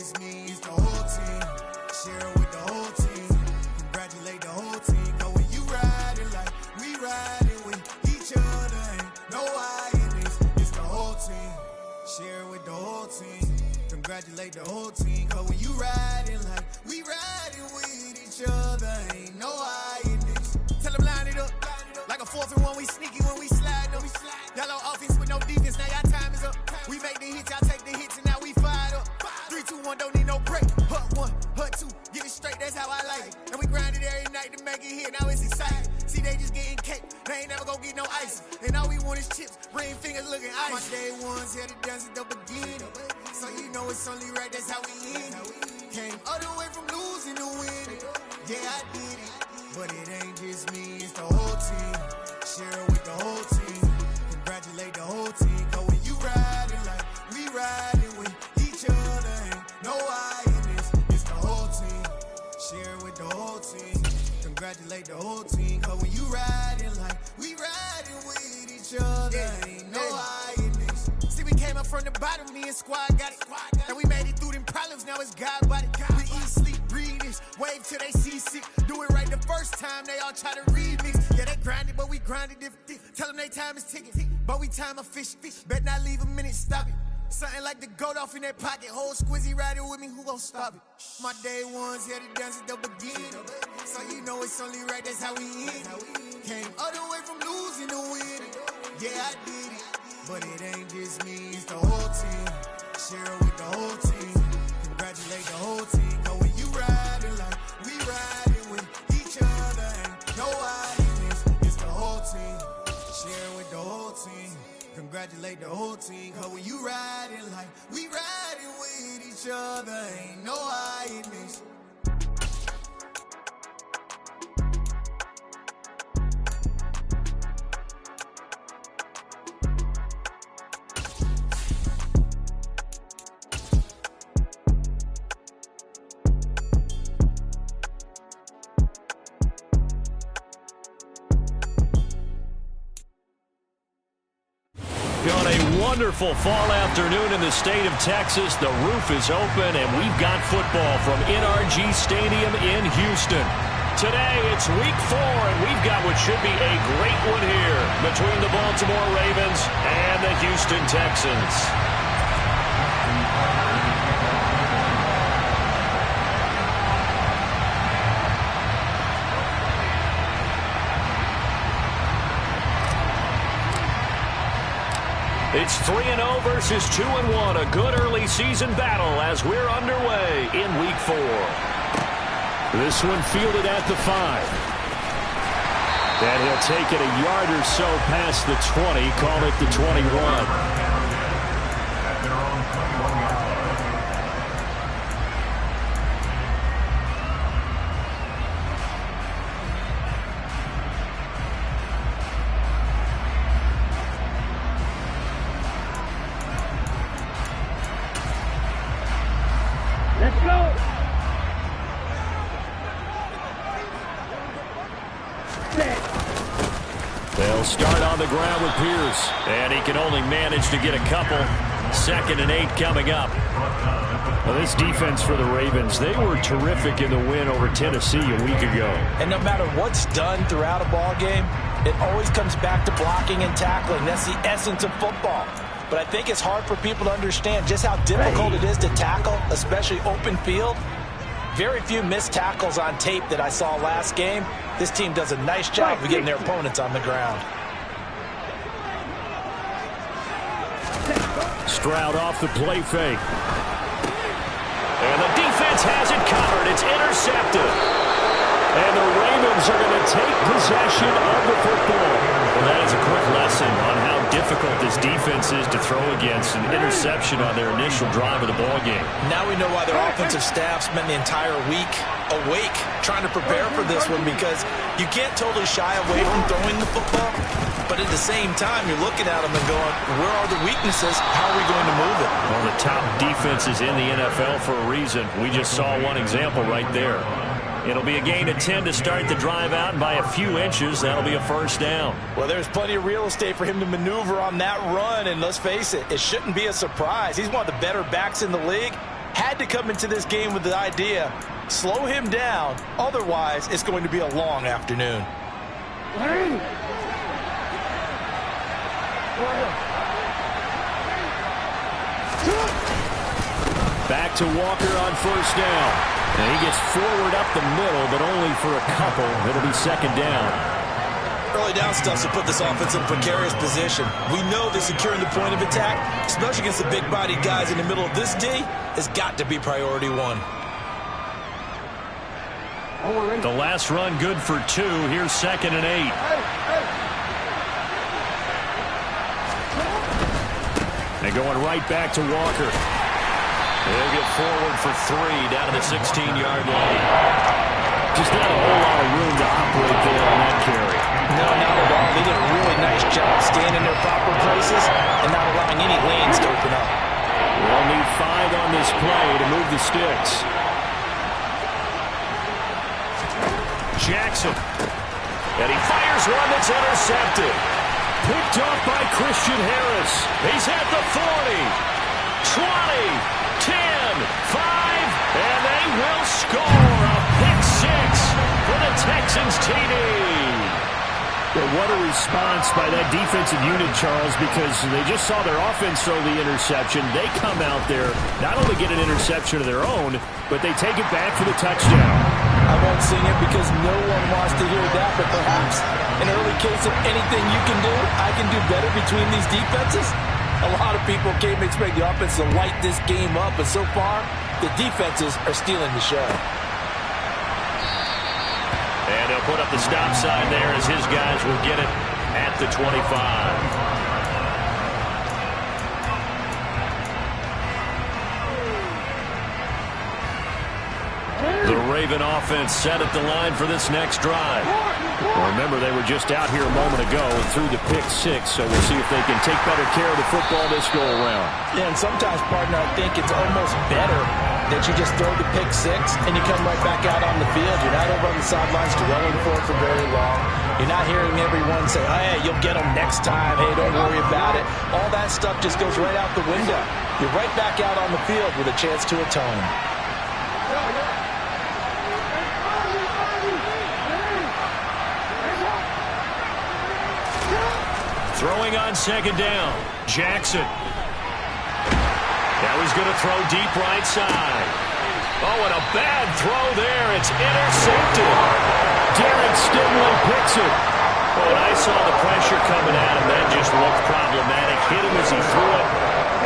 just me, it's the whole team. Share it with the whole team. Congratulate the whole team. Cause when you riding like we riding with each other, ain't no I in this. It's the whole team. Share it with the whole team. Congratulate the whole team. Cause when you riding like we riding with each other, ain't no I in this. Tell them line it up. Like a 4th and 1, we sneaky when we slide up. Y'all on offense with no defense, now y'all time is up. We make the hits, y'all take the hits, and now we fired up. 3, 2, 1, don't need no break. Hut 1, hut 2, get it straight, that's how I like it. And we grind it every night to make it hit, now it's exciting. See, they just getting cake, they ain't never gonna get no ice. And all we want is chips, ring fingers looking ice. My day ones had to dance at the beginning. So you know it's only right, that's how we end it. Came all the way from losing to winning. Yeah, I did it. But it ain't just me, it's the whole team. Share it with the whole team. Congratulate the whole team. Cause when you riding like we riding with each other, ain't no I in this. It's the whole team. Share it with the whole team. Congratulate the whole team. Cause when you riding like we riding with each other, ain't no I in this. See, we came up from the bottom, me and squad got it. And we made it through them problems, now it's God body. We eat, sleep, breathe this, wave till they see sick. Do it right the first time, they all try to remix. Yeah, they grinded, but we grinded different. Tell them they time is ticking, but we time a fish. Bet not leave a minute, stop it. Something like the goat off in that pocket. Whole squizzy riding with me, who gon' stop it? My day ones had to dance at the beginning. So you know it's only right, that's how we end it. Came all the way from losing to winning. Yeah, I did it. But it ain't just me, it's the whole team. Share it with the whole team. Congratulate the whole team. Cause when you riding like we riding with each other, ain't no I in this. It's the whole team. Share it with the whole team. Congratulate the whole team. Cause when you riding like we riding with each other, ain't no I in this. On a wonderful fall afternoon in the state of Texas, the roof is open, and we've got football from NRG Stadium in Houston. Today, it's week 4, and we've got what should be a great one here between the Baltimore Ravens and the Houston Texans. It's 3-0 versus 2-1, a good early season battle as we're underway in week 4. This one fielded at the 5. And he'll take it a yard or so past the 20, call it the 21. They'll start on the ground with Pierce, and he can only manage to get a couple. 2nd and 8 coming up. Well, this defense for the Ravens, they were terrific in the win over Tennessee a week ago. And no matter what's done throughout a ball game, it always comes back to blocking and tackling. That's the essence of football. But I think it's hard for people to understand just how difficult it is to tackle, especially open field. Very few missed tackles on tape that I saw last game. This team does a nice job of getting their opponents on the ground. Stroud off the play fake. And the defense has it covered. It's intercepted. And the Ravens are going to take possession of the football. Well, that is a quick lesson on how difficult this defense is to throw against. An interception on their initial drive of the ballgame. Now we know why their offensive staff spent the entire week awake trying to prepare for this one, because you can't totally shy away from throwing the football, but at the same time, you're looking at them and going, where are the weaknesses? How are we going to move it? Well, the top defenses in the NFL for a reason. We just saw one example right there. It'll be a gain of 10 to start the drive out, and by a few inches, that'll be a first down. Well, there's plenty of real estate for him to maneuver on that run, and let's face it, it shouldn't be a surprise. He's one of the better backs in the league. had to come into this game with the idea, slow him down, otherwise it's going to be a long afternoon. Back to Walker on first down. And he gets forward up the middle, but only for a couple. It'll be second down. Early down stuff to put this offense in a precarious position. We know that securing the point of attack, especially against the big-bodied guys in the middle of this D, has got to be priority one. The last run good for 2. Here's 2nd and 8. And going right back to Walker. They'll get forward for 3 down to the 16-yard line. Just not a whole lot of room to operate there on that carry. No, not at all. They did a really nice job staying in their proper places and not allowing any lanes to open up. They'll need 5 on this play to move the sticks. Jackson. And he fires one that's intercepted. Picked off by Christian Harris. He's at the 40, 20, 10, 5, and they will score a pick 6 for the Texans TD. Well, what a response by that defensive unit, Charles, because they just saw their offense throw the interception. They come out there, not only get an interception of their own, but they take it back for the touchdown. I won't sing it because no one wants to hear that, but perhaps an early case of anything you can do, I can do better between these defenses. A lot of people came to expect the offense to light this game up, but so far, the defenses are stealing the show. And he'll put up the stop sign there as his guys will get it at the 25. The Raven offense set at the line for this next drive. Well, remember, they were just out here a moment ago and threw the pick 6, so we'll see if they can take better care of the football this go-around. Yeah, and sometimes, partner, I think it's almost better that you just throw the pick 6 and you come right back out on the field. You're not over on the sidelines dwelling for very long. You're not hearing everyone say, oh, hey, you'll get them next time. Hey, don't worry about it. All that stuff just goes right out the window. You're right back out on the field with a chance to atone. Throwing on second down, Jackson. Now he's going to throw deep right side. Oh, and a bad throw there. It's intercepted. Derek Stingley picks it. Oh, and I saw the pressure coming at him. That just looked problematic. Hit him as he threw it,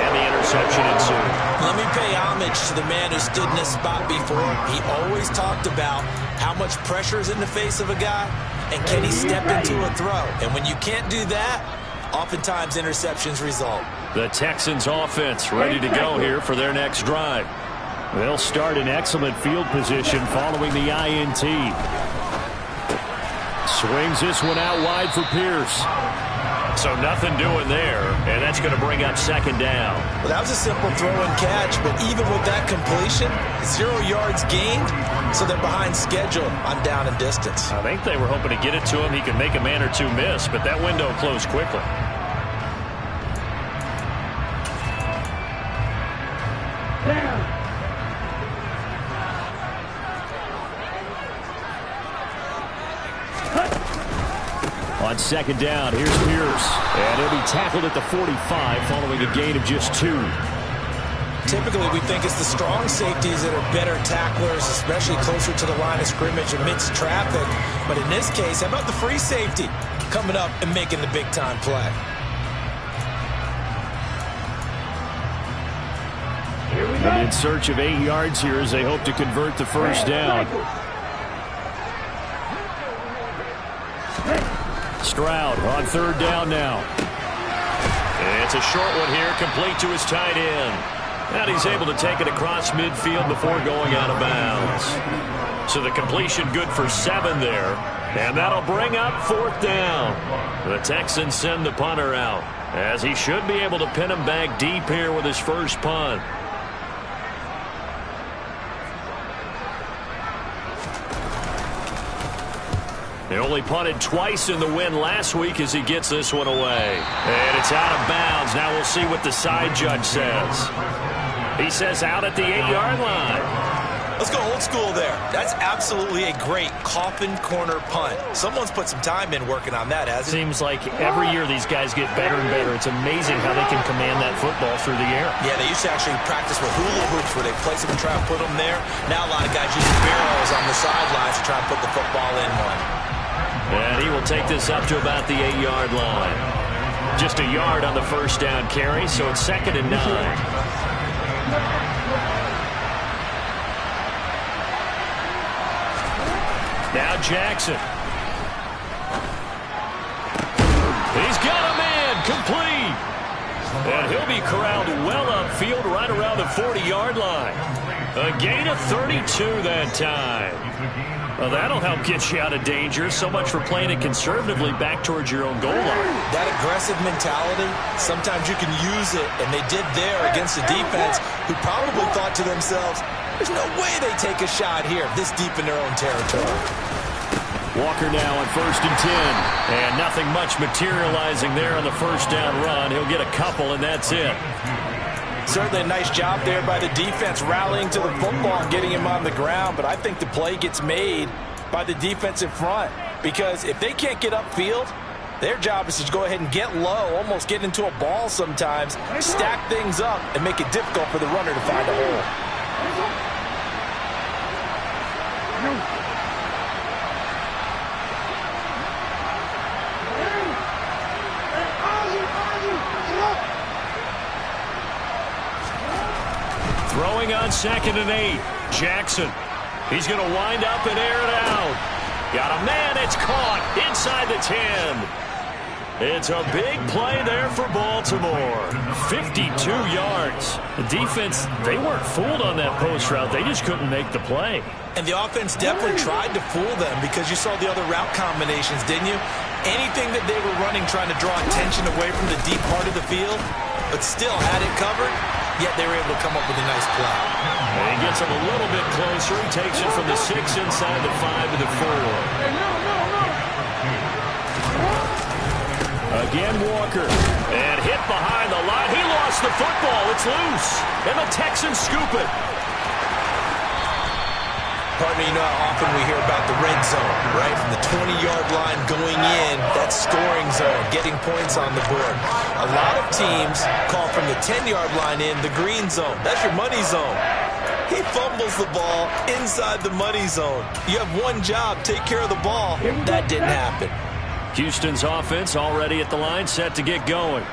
and the interception ensued. Let me pay homage to the man who stood in this spot before. He always talked about how much pressure is in the face of a guy, and can he step into a throw. And when you can't do that, oftentimes interceptions result. The Texans offense ready to go here for their next drive. They'll start in excellent field position following the INT. Swings this one out wide for Pierce. So nothing doing there, and that's going to bring up second down. Well, that was a simple throw and catch, but even with that completion, 0 yards gained, so they're behind schedule on down and distance. I think they were hoping to get it to him. He could make a man or two miss, but that window closed quickly. On second down, here's Pierce. And he'll be tackled at the 45 following a gain of just 2. Typically, we think it's the strong safeties that are better tacklers, especially closer to the line of scrimmage amidst traffic. But in this case, how about the free safety coming up and making the big-time play? And in search of 8 yards here as they hope to convert the first down. Stroud on third down now. It's a short one here, complete to his tight end. And he's able to take it across midfield before going out of bounds. So the completion good for 7 there. And that'll bring up fourth down. The Texans send the punter out, as he should be able to pin him back deep here with his first punt. He only punted twice in the win last week as he gets this one away. And it's out of bounds. Now we'll see what the side judge says. He says out at the 8-yard line. Let's go old school there. That's absolutely a great coffin corner punt. Someone's put some time in working on that, hasn't it? Seems like every year these guys get better and better. It's amazing how they can command that football through the air. Yeah, they used to actually practice with hula hoops where they place them and try to put them there. Now a lot of guys use barrels on the sidelines to try and put the football in one. And he will take this up to about the 8-yard line. Just a yard on the first down carry, so it's 2nd and 9. Now Jackson. He's got a man complete. And he'll be corralled well upfield right around the 40-yard line. A gain of 32 that time. Well, that'll help get you out of danger. So much for playing it conservatively back towards your own goal line. That aggressive mentality, sometimes you can use it, and they did there against a defense who probably thought to themselves, there's no way they take a shot here this deep in their own territory. Walker now on 1st and 10. And nothing much materializing there on the first down run. He'll get a couple, and that's it. Certainly a nice job there by the defense rallying to the football and getting him on the ground. But I think the play gets made by the defense in front. Because if they can't get upfield, their job is to go ahead and get low, almost get into a ball sometimes, stack things up, and make it difficult for the runner to find a hole. Throwing on 2nd and 8. Jackson. He's going to wind up and air it out. Got a man. It's caught inside the 10. It's a big play there for Baltimore. 52 yards. The defense, they weren't fooled on that post route. They just couldn't make the play. And the offense definitely tried to fool them because you saw the other route combinations, didn't you? Anything that they were running trying to draw attention away from the deep part of the field, but still had it covered, yet they were able to come up with a nice play. And he gets him a little bit closer. He takes it from the 6 inside the 5 to the 4. Again, Walker. And hit behind the line. He lost the football. It's loose. And the Texans scoop it. Partner, you know how often we hear about the red zone, right? From the 20-yard line going in, that scoring zone, getting points on the board. A lot of teams call from the 10-yard line in the green zone. That's your money zone. He fumbles the ball inside the money zone. You have one job, take care of the ball. That didn't happen. Houston's offense already at the line, set to get going.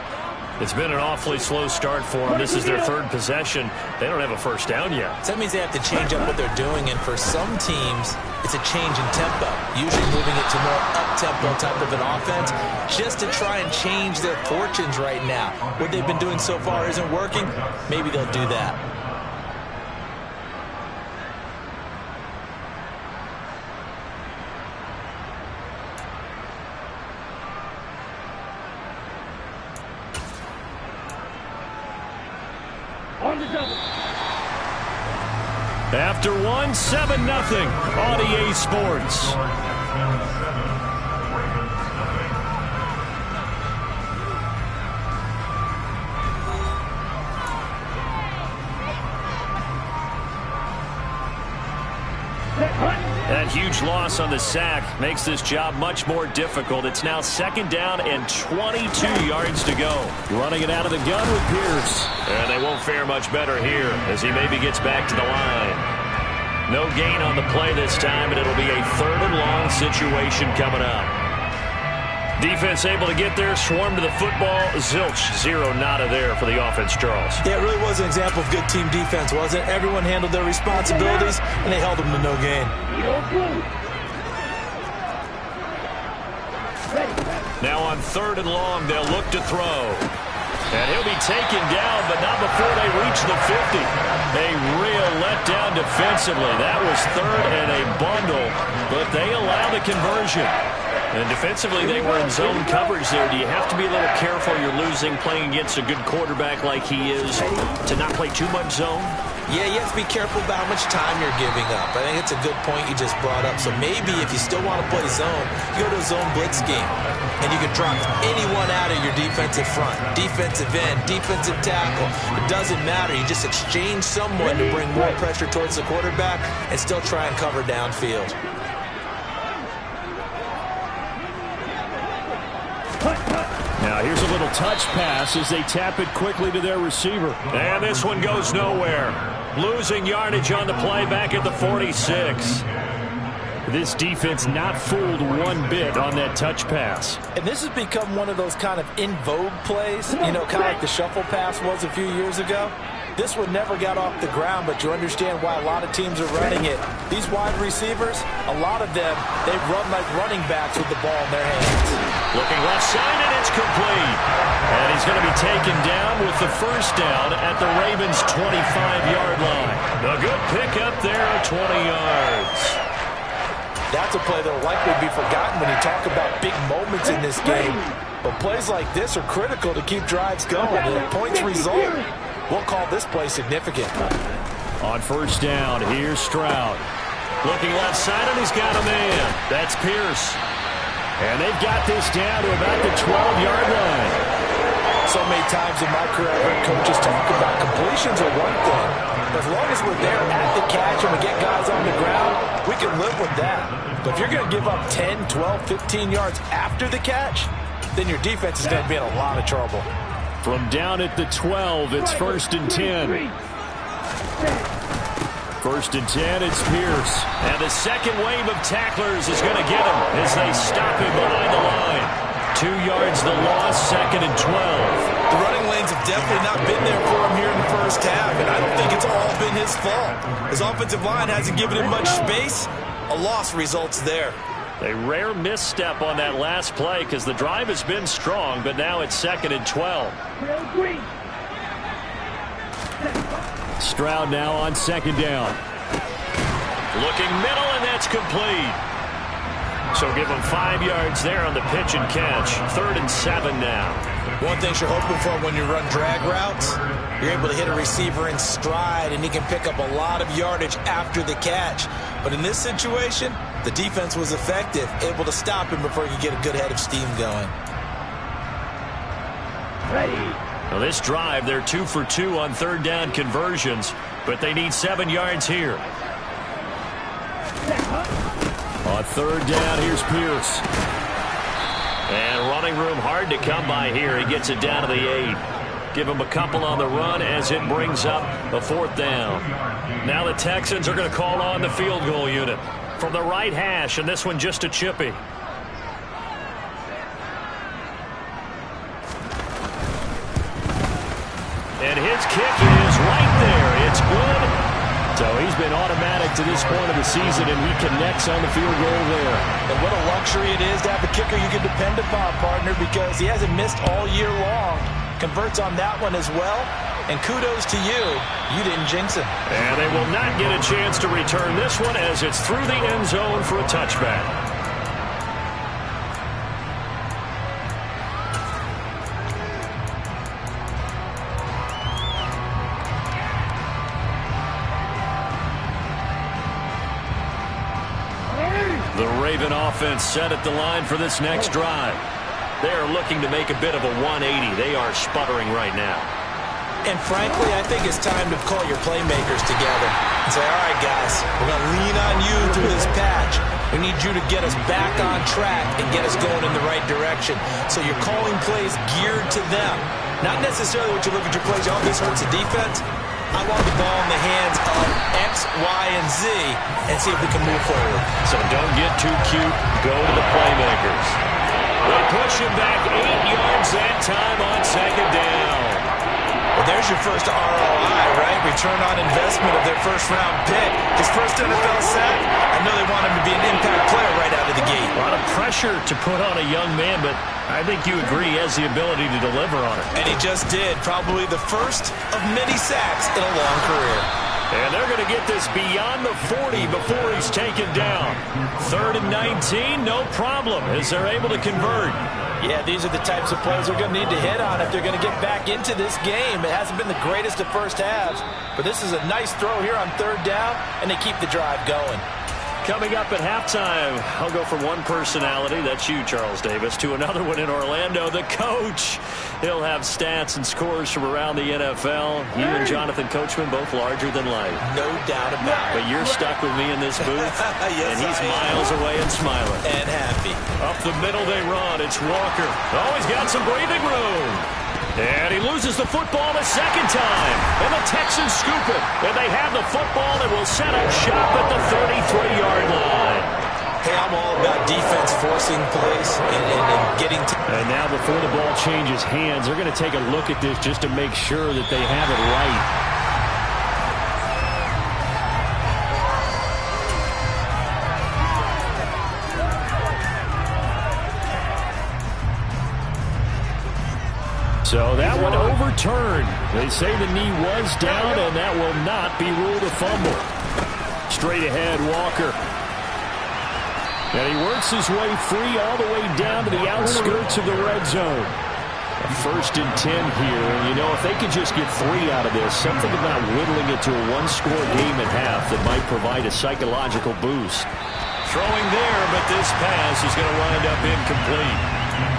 It's been an awfully slow start for them. This is their 3rd possession. They don't have a first down yet. So that means they have to change up what they're doing, and for some teams, it's a change in tempo, usually moving it to more up-tempo type of an offense, just to try and change their fortunes right now. What they've been doing so far isn't working. Maybe they'll do that. After 1, 7-0, Audier Sports. That huge loss on the sack makes this job much more difficult. It's now 2nd down and 22 yards to go. Running it out of the gun with Pierce. And they won't fare much better here as he maybe gets back to the line. No gain on the play this time, and it'll be a 3rd and long situation coming up. Defense able to get there, swarm to the football. Zilch, 0 nada there for the offense, Charles. Yeah, it really was an example of good team defense, wasn't it? Everyone handled their responsibilities, and they held them to no gain. Now on 3rd and long, they'll look to throw. And he'll be taken down, but not before they reach the 50. A real letdown defensively. That was 3rd and a bundle, but they allow the conversion. And defensively, they were in zone coverage there. Do you have to be a little careful? You're losing playing against a good quarterback like he is to not play too much zone? Yeah, you have to be careful about how much time you're giving up. I think it's a good point you just brought up. So maybe if you still want to play zone, you go to a zone blitz game. And you can drop anyone out of your defensive front. Defensive end, defensive tackle. It doesn't matter. You just exchange someone to bring more pressure towards the quarterback and still try and cover downfield. Now here's a little touch pass as they tap it quickly to their receiver. And this one goes nowhere. Losing yardage on the play back at the 46. This defense not fooled one bit on that touch pass. And this has become one of those kind of in vogue plays, you know, kind of like the shuffle pass was a few years ago. This one never got off the ground, but you understand why a lot of teams are running it. These wide receivers, a lot of them, they run like running backs with the ball in their hands. Looking left side, and it's complete. And he's going to be taken down with the first down at the Ravens' 25-yard line. A good pickup there at 20 yards. That's a play that will likely be forgotten when you talk about big moments in this game. But plays like this are critical to keep drives going. And if points result, we'll call this play significant. On first down, here's Stroud. Looking left side, and he's got a man. That's Pierce. And they've got this down to about the 12-yard line. So many times in my career, I've heard coaches talk about completions are one thing. As long as we're there at the catch and we get guys on the ground, we can live with that. But if you're going to give up 10, 12, 15 yards after the catch, then your defense is going to be in a lot of trouble. From down at the 12, it's 1st and 10. 1st and 10, it's Pierce. And the second wave of tacklers is going to get him as they stop him behind the line. 2 yards the loss, 2nd and 12. The running lanes have definitely not been there for him here in the first half, and I don't think it's all been his fault. His offensive line hasn't given him much space. A loss results there. A rare misstep on that last play because the drive has been strong, but now it's 2nd and 12. Stroud now on 2nd down. Looking middle, and that's complete. So give him 5 yards there on the pitch and catch. 3rd and 7 now. One thing you're hoping for when you run drag routes, you're able to hit a receiver in stride, and he can pick up a lot of yardage after the catch. But in this situation, the defense was effective, able to stop him before he could get a good head of steam going. Now this drive, they're 2 for 2 on 3rd down conversions, but they need 7 yards here. On 3rd down, here's Pierce. And running room hard to come by here. He gets it down to the 8. Give him a couple on the run as it brings up the 4th down. Now the Texans are going to call on the field goal unit from the right hash, and this one just a chippy. And his kick is right there. It's good. So he's been automatic to this point of the season, and he connects on the field goal there. And what a luxury it is to have a kicker you can depend upon, partner, because he hasn't missed all year long. Converts on that one as well. And kudos to you. You didn't jinx him. And they will not get a chance to return this one as it's through the end zone for a touchback. The Raven offense set at the line for this next drive. They're looking to make a bit of a 180. They are sputtering right now. And frankly, I think it's time to call your playmakers together and say, all right, guys, we're going to lean on you through this patch. We need you to get us back on track and get us going in the right direction. So you're calling plays geared to them. Not necessarily what you look at your plays, oh, this hurts the defense. I want the ball in the hands of X, Y, and Z and see if we can move forward. So don't get too cute. Go to the playmakers. They push him back 8 yards that time on 2nd down. Well, there's your first ROI, right? Return on investment of their first-round pick. His first NFL sack, I know they want him to be an impact player right out of the gate. A lot of pressure to put on a young man, but I think you agree he has the ability to deliver on it. And he just did. Probably the first of many sacks in a long career. And they're going to get this beyond the 40 before he's taken down. 3rd and 19, no problem, as they're able to convert. Yeah, these are the types of plays they're going to need to hit on if they're going to get back into this game. It hasn't been the greatest of first halves, but this is a nice throw here on third down, and they keep the drive going. Coming up at halftime, I'll go from one personality, that's you, Charles Davis, to another one in Orlando, the coach. He'll have stats and scores from around the NFL. You and Jonathan Coachman, both larger than life. No doubt about it. But you're stuck with me in this booth, yes, and he's miles away and smiling. And happy. Up the middle they run. It's Walker. Oh, he's got some breathing room. And he loses the football a second time. And the Texans scoop it. And they have the football and will set up shop at the 33-yard line. Hey, I'm all about defense forcing plays and getting to... And now before the ball changes hands, they're going to take a look at this just to make sure that they have it right. So that one overturned. They say the knee was down, and that will not be ruled a fumble. Straight ahead, Walker. And he works his way free all the way down to the outskirts of the red zone. A 1st and 10 here. And, you know, if they could just get 3 out of this, something about whittling it to a one-score game at half that might provide a psychological boost. Throwing there, but this pass is going to wind up incomplete.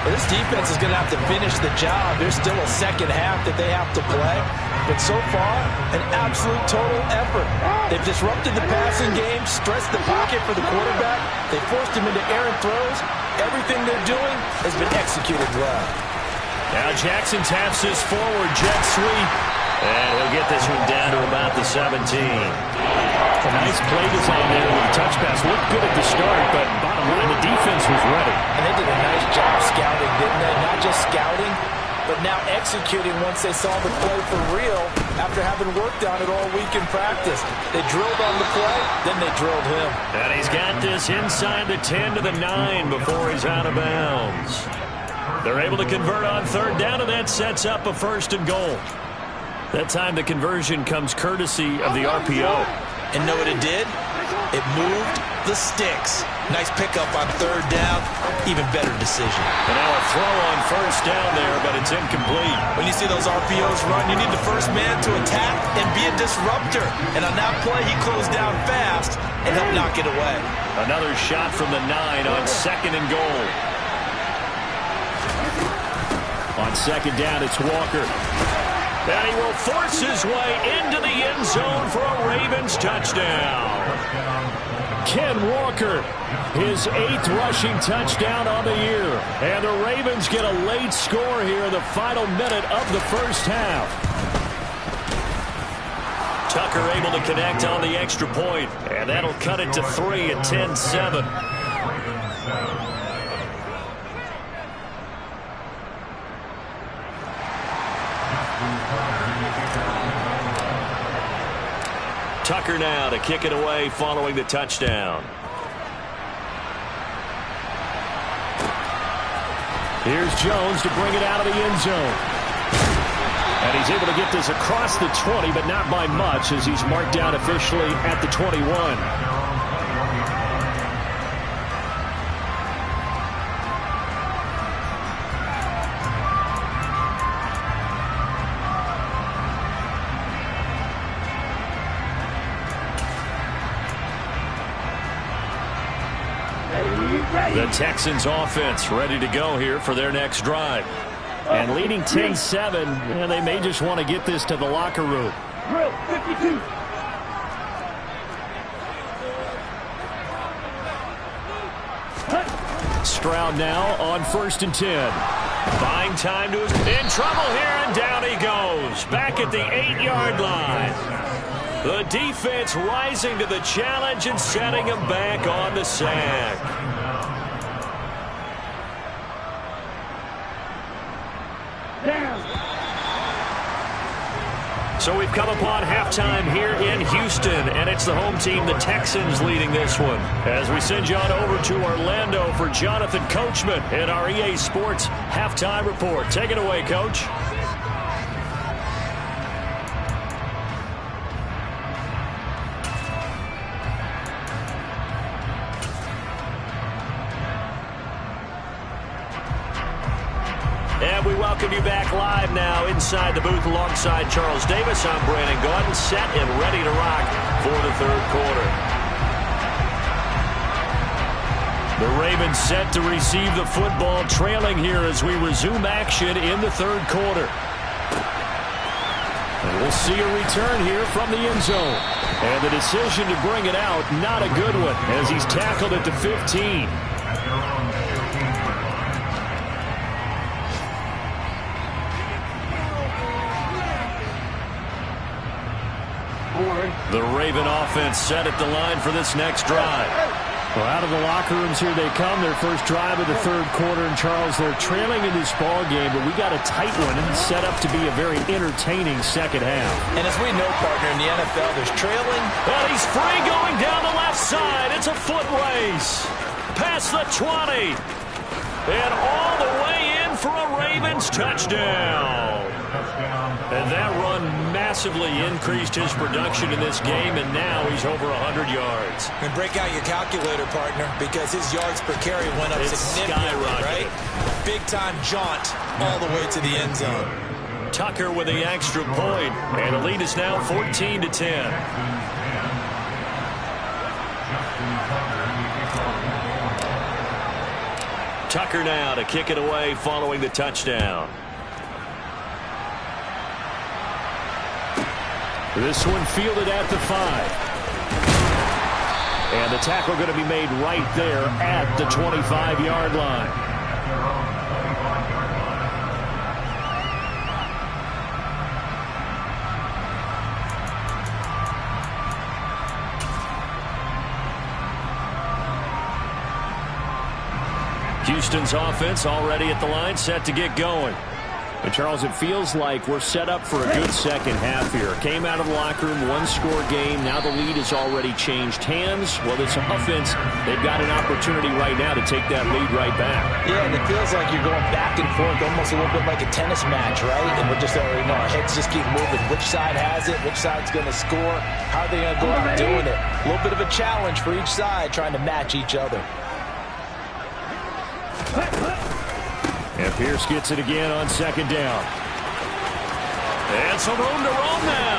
Well, this defense is going to have to finish the job. There's still a second half that they have to play. But so far, an absolute total effort. They've disrupted the passing game, stressed the pocket for the quarterback. They forced him into errant throws. Everything they're doing has been executed well. Now Jackson taps his forward jet sweep. And he'll get this one down to about the 17. A nice play design there with a touch pass. Looked good at the start, but bottom line, the defense was ready. And they did a nice job scouting, didn't they? Not just scouting, but now executing once they saw the play for real after having worked on it all week in practice. They drilled on the play, then they drilled him. And he's got this inside the 10 to the 9 before he's out of bounds. They're able to convert on third down, and that sets up a 1st and goal. That time the conversion comes courtesy of the RPO. And know what it did? It moved the sticks. Nice pickup on third down. Even better decision. And now a throw on 1st down there, but it's incomplete. When you see those RPOs run, you need the first man to attack and be a disruptor. And on that play, he closed down fast and helped knock it away. Another shot from the 9 on 2nd and goal. On 2nd down, it's Walker. And he will force his way into the end zone for a Ravens touchdown. Ken Walker, his 8th rushing touchdown on the year. And the Ravens get a late score here in the final minute of the first half. Tucker able to connect on the extra point, and that'll cut it to 3 at 10-7. Tucker now to kick it away following the touchdown. Here's Jones to bring it out of the end zone. And he's able to get this across the 20, but not by much, as he's marked down officially at the 21. The Texans offense ready to go here for their next drive. And leading 10-7, and they may just want to get this to the locker room. Stroud now on 1st and 10. Buying time to his... In trouble here, and down he goes. Back at the 8-yard line. The defense rising to the challenge and setting him back on the sack. So we've come upon halftime here in Houston, and it's the home team, the Texans, leading this one. As we send you on over to Orlando for Jonathan Coachman in our EA Sports Halftime Report. Take it away, Coach. welcome you back live now inside the booth alongside Charles Davis. I'm Brandon Gaudin, set and ready to rock for the third quarter. The Ravens set to receive the football, trailing here as we resume action in the third quarter. And we'll see a return here from the end zone. And the decision to bring it out, not a good one, as he's tackled at the 15. The Raven offense set at the line for this next drive. Well, out of the locker rooms here they come. Their first drive of the third quarter. And, Charles, they're trailing in this ball game, but we got a tight one and set up to be a very entertaining second half. And as we know, partner, in the NFL, there's trailing. And he's free going down the left side. It's a foot race. Past the 20. And all the way in for a Ravens touchdown. And that run massively increased his production in this game, and now he's over 100 yards. And break out your calculator, partner, because his yards per carry went up significantly, right? Big-time jaunt all the way to the end zone. Tucker with the extra point, and the lead is now 14-10. Tucker now to kick it away following the touchdown. This one fielded at the 5. And the tackle going to be made right there at the 25-yard line. Houston's offense already at the line, set to get going. And, Charles, it feels like we're set up for a good second half here. Came out of the locker room, one-score game. Now the lead has already changed hands. Well, this offense, they've got an opportunity right now to take that lead right back. Yeah, and it feels like you're going back and forth, almost a little bit like a tennis match, right? And we're just already know our heads just keep moving. Which side has it? Which side's going to score? How are they going to go out doing it? A little bit of a challenge for each side, trying to match each other. And Pierce gets it again on second down. And some room to roam now.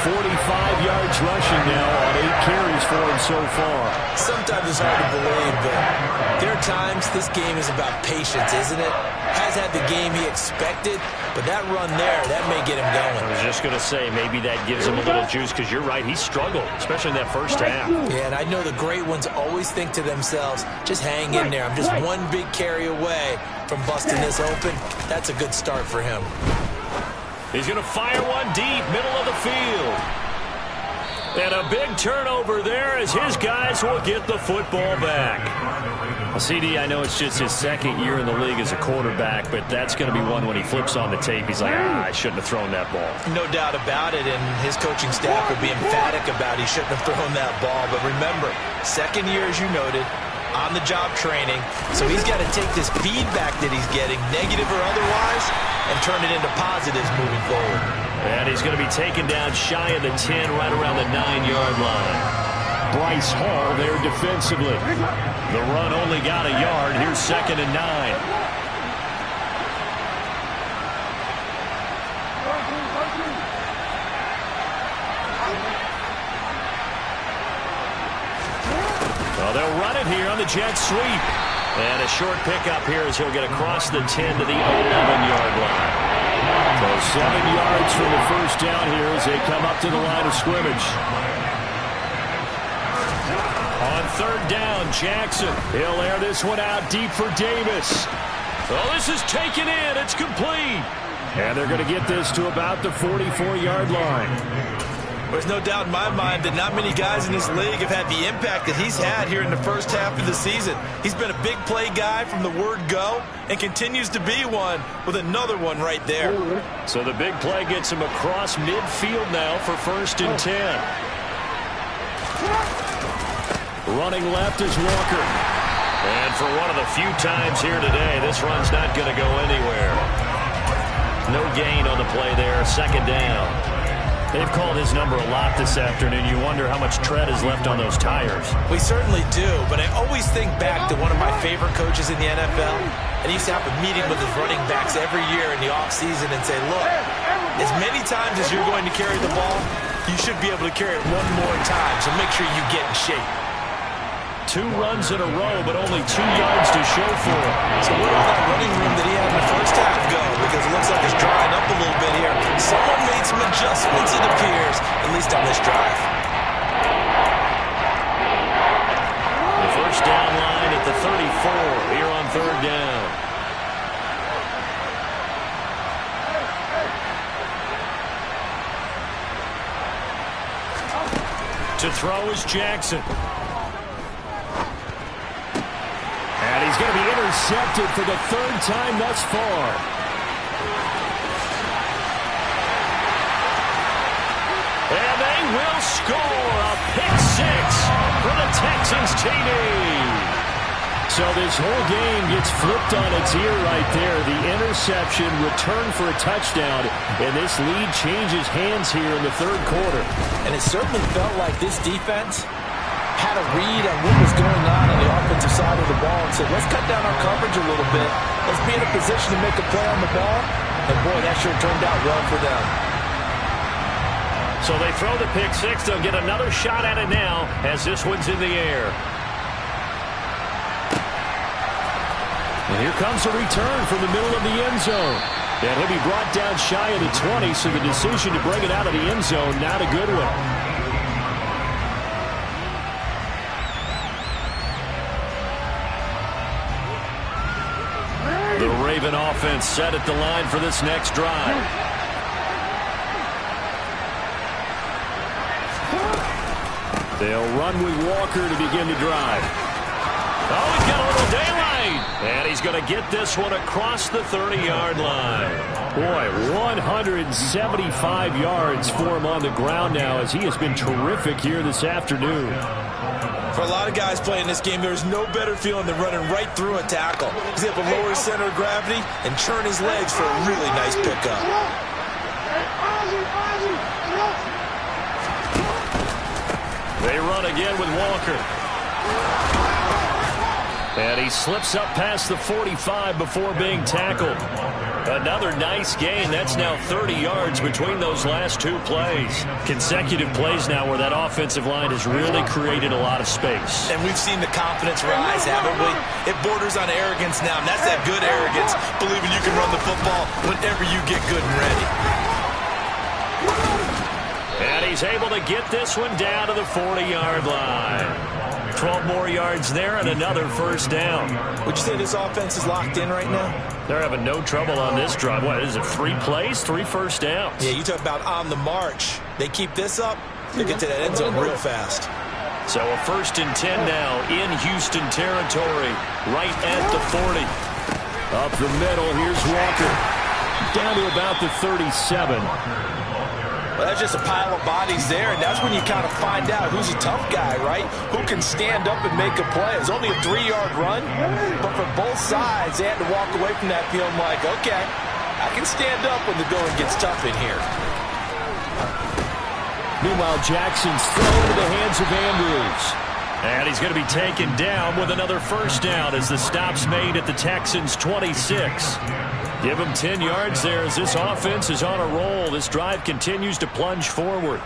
45 yards rushing now on 8 carries for him so far. Sometimes it's hard to believe, but there are times this game is about patience, isn't it? Has had the game he expected, but that run there, that may get him going. I was just going to say, maybe that gives him a little juice, because you're right, he struggled, especially in that first half. Yeah, and I know the great ones always think to themselves, just hang in there. I'm just one big carry away from busting this open. That's a good start for him. He's going to fire one deep, middle of the field. And a big turnover there as his guys will get the football back. Well, CD, I know it's just his second year in the league as a quarterback, but that's going to be one when he flips on the tape. He's like, I shouldn't have thrown that ball. No doubt about it, and his coaching staff would be emphatic about he shouldn't have thrown that ball. But remember, second year, as you noted, on-the-job training, so he's got to take this feedback that he's getting, negative or otherwise, and turn it into positives moving forward. And he's going to be taken down shy of the 10, right around the 9-yard line. Bryce Hall there defensively. The run only got a yard. Here's 2nd and 9. Well, they'll run it here on the jet sweep. And a short pickup here as he'll get across the 10 to the 11-yard line. So 7 yards for the first down here as they come up to the line of scrimmage. On third down, Jackson. He'll air this one out deep for Davis. Oh, this is taken in. It's complete. And they're going to get this to about the 44-yard line. There's no doubt in my mind that not many guys in this league have had the impact that he's had here in the first half of the season. He's been a big play guy from the word go and continues to be one with another one right there. So the big play gets him across midfield now for 1st and 10. Running left is Walker. And for one of the few times here today, this run's not going to go anywhere. No gain on the play there, 2nd down. They've called his number a lot this afternoon. You wonder how much tread is left on those tires. We certainly do, but I always think back to one of my favorite coaches in the NFL, and he used to have a meeting with his running backs every year in the offseason and say, look, as many times as you're going to carry the ball, you should be able to carry it one more time, so make sure you get in shape. 2 runs in a row, but only 2 yards to show for it. So where did that running room that he had in the first half go? Because it looks like it's drying up a little bit here. Someone made some adjustments, it appears, at least on this drive. The first down line at the 34 here on 3rd down. To throw is Jackson. And he's going to be intercepted for the 3rd time thus far. And they will score a pick 6 for the Texans TD. So this whole game gets flipped on its ear right there. The interception, return for a touchdown, and this lead changes hands here in the 3rd quarter. And it certainly felt like this defense had a read on what was going on the offensive side of the ball and said, let's cut down our coverage a little bit. Let's be in a position to make a play on the ball. And, boy, that sure turned out well for them. So they throw the pick 6. They'll get another shot at it now as this one's in the air. And here comes a return from the middle of the end zone. And he'll be brought down shy of the 20, so the decision to bring it out of the end zone, not a good one. The Raven offense set at the line for this next drive. They'll run with Walker to begin the drive. Oh, he's got a little daylight. And he's going to get this one across the 30-yard line. Boy, 175 yards for him on the ground now as he has been terrific here this afternoon. For a lot of guys playing this game, there's no better feeling than running right through a tackle. He's able to lower his center of gravity and churn his legs for a really nice pickup. They run again with Walker. And he slips up past the 45 before being tackled. Another nice gain. That's now 30 yards between those last 2 plays. Consecutive plays now where that offensive line has really created a lot of space. And we've seen the confidence rise, haven't we? It borders on arrogance now, and that's that good arrogance, believing you can run the football whenever you get good and ready. And he's able to get this one down to the 40-yard line. 12 more yards there and another first down. Would you say this offense is locked in right now? They're having no trouble on this drive. What is it, 3 plays, 3 first downs? Yeah, you talk about on the march. They keep this up, they get to that end zone real fast. So a 1st and 10 now in Houston territory, right at the 40. Up the middle, here's Walker. Down to about the 37. Well, that's just a pile of bodies there, and that's when you kind of find out who's a tough guy, right? Who can stand up and make a play. It's only a 3-yard run, but for both sides, they had to walk away from that feeling like, okay, I can stand up when the going gets tough in here. Meanwhile, Jackson's thrown into the hands of Andrews. And he's going to be taken down with another first down as the stop's made at the Texans' 26. Give him 10 yards there as this offense is on a roll. This drive continues to plunge forward.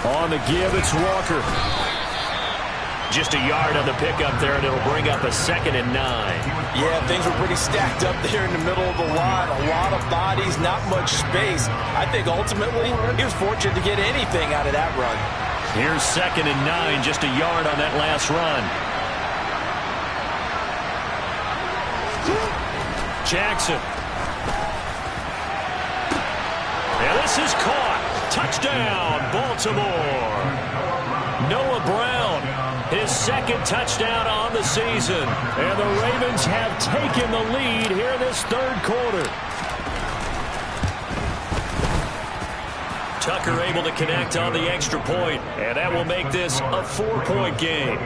On the give, it's Walker. Just a yard on the pickup there, and it'll bring up a 2nd and 9. Yeah, things were pretty stacked up there in the middle of the line. A lot of bodies, not much space. I think ultimately he was fortunate to get anything out of that run. Here's 2nd and 9, just a yard on that last run. Jackson. And this is caught. Touchdown, Baltimore. Noah Brown, his 2nd touchdown on the season. And the Ravens have taken the lead here this 3rd quarter. Tucker able to connect on the extra point, and that will make this a 4-point game.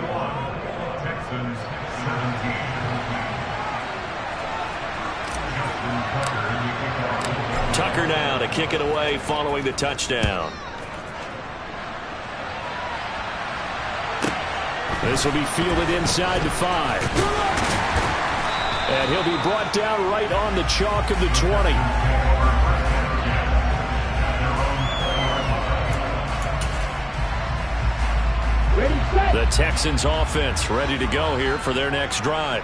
Tucker now to kick it away following the touchdown. This will be fielded inside the 5. And he'll be brought down right on the chalk of the 20. The Texans offense ready to go here for their next drive.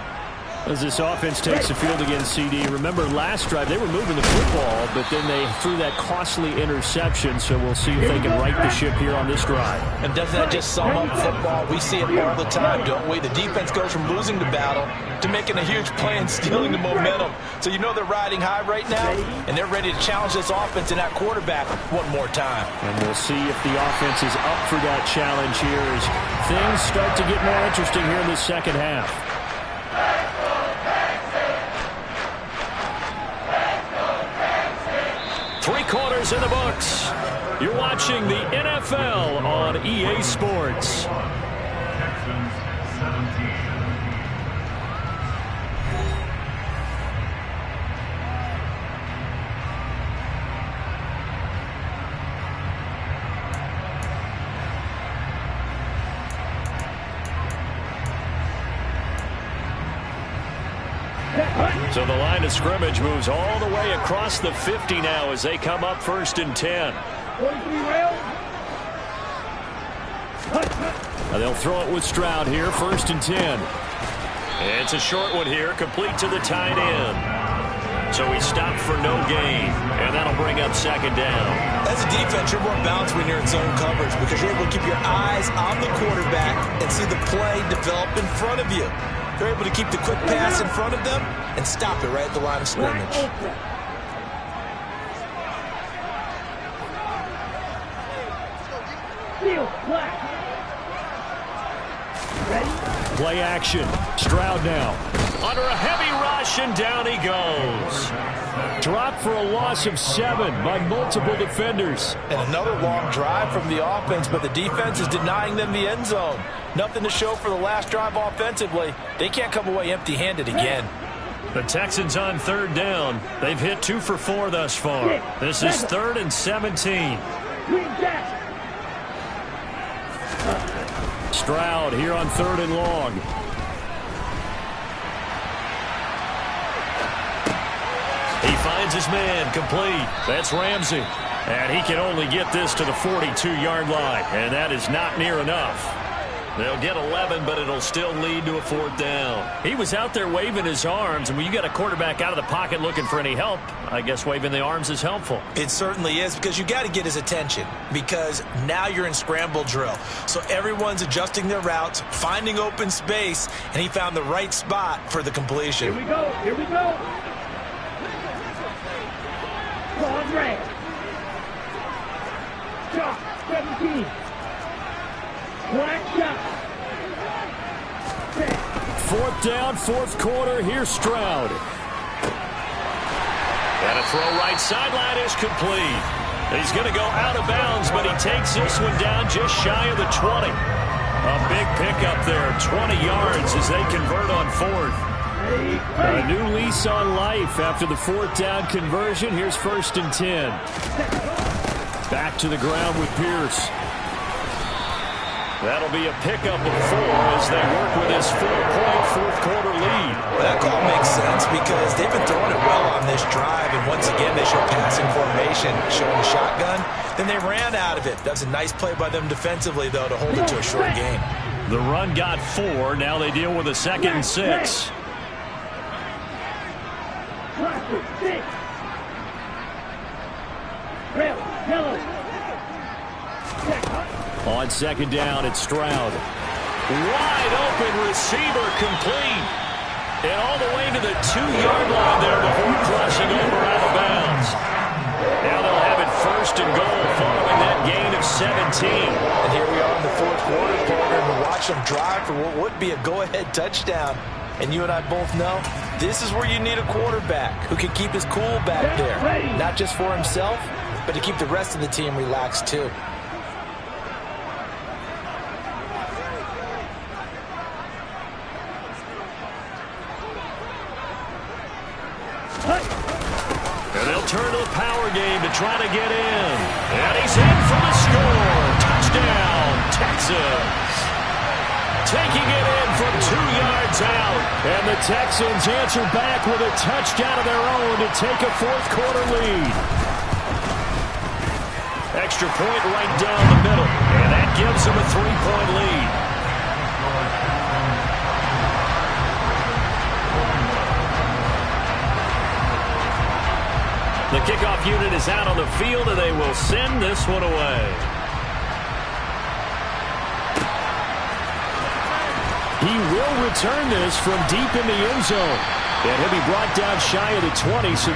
As this offense takes the field against CD, remember last drive they were moving the football, but then they threw that costly interception, so we'll see if they can right the ship here on this drive. And doesn't that just sum up football? We see it all the time, don't we? The defense goes from losing the battle to making a huge play and stealing the momentum. So you know they're riding high right now, and they're ready to challenge this offense and that quarterback one more time. And we'll see if the offense is up for that challenge here as things start to get more interesting here in the second half. Three-quarters in the books. You're watching the NFL on EA Sports. So the line of scrimmage moves all the way across the 50 now as they come up 1st and 10. They'll throw it with Stroud here, 1st and 10. It's a short one here, complete to the tight end. So he stopped for no gain, and that'll bring up 2nd down. As a defense, you're more balanced when you're in zone coverage because you're able to keep your eyes on the quarterback and see the play develop in front of you. They're able to keep the quick pass in front of them and stop it right at the line of scrimmage. Play action. Stroud now. Under a heavy rush, and down he goes. Dropped for a loss of 7 by multiple defenders. And another long drive from the offense, but the defense is denying them the end zone. Nothing to show for the last drive offensively. They can't come away empty-handed again. The Texans on 3rd down. They've hit 2 for 4 thus far. This is 3rd and 17. Stroud here on 3rd and long. He finds his man complete. That's Ramsey. And he can only get this to the 42-yard line. And that is not near enough. They'll get 11, but it'll still lead to a 4th down. He was out there waving his arms, and when you got a quarterback out of the pocket looking for any help, I guess waving the arms is helpful. It certainly is, because you got to get his attention, because now you're in scramble drill. So everyone's adjusting their routes, finding open space, and he found the right spot for the completion. Here we go. Here we go. Andre. Shot 17. Black shot. 4th down, 4th quarter. Here's Stroud. And a throw right sideline is complete. He's going to go out of bounds, but he takes this one down just shy of the 20. A big pickup there, 20 yards as they convert on 4th. A new lease on life after the 4th down conversion. Here's 1st and 10. Back to the ground with Pierce. That'll be a pickup of 4 as they work with this 4-point 4th quarter lead. Well, that call makes sense because they've been throwing it well on this drive, and once again they show passing formation, showing the shotgun. Then they ran out of it. That's a nice play by them defensively, though, to hold it to a short game. The run got 4. Now they deal with a 2nd and 6. On 2nd down, it's Stroud. Wide open receiver complete. And all the way to the 2-yard line there before crossing over out of bounds. Now they'll have it 1st and goal following that gain of 17. And here we are in the 4th quarter, partner, and watch them drive for what would be a go-ahead touchdown. And you and I both know this is where you need a quarterback who can keep his cool back there. Not just for himself, but to keep the rest of the team relaxed too. And they'll turn to the power trying to get in. And he's in for the score. Touchdown, Texas. Taking it in from 2 yards out. And the Texans answer back with a touchdown of their own to take a fourth-quarter lead. Extra point right down the middle. And that gives them a 3-point lead. The kickoff unit is out on the field, and they will send this one away. He will return this from deep in the end zone. And he'll be brought down shy of the 20. So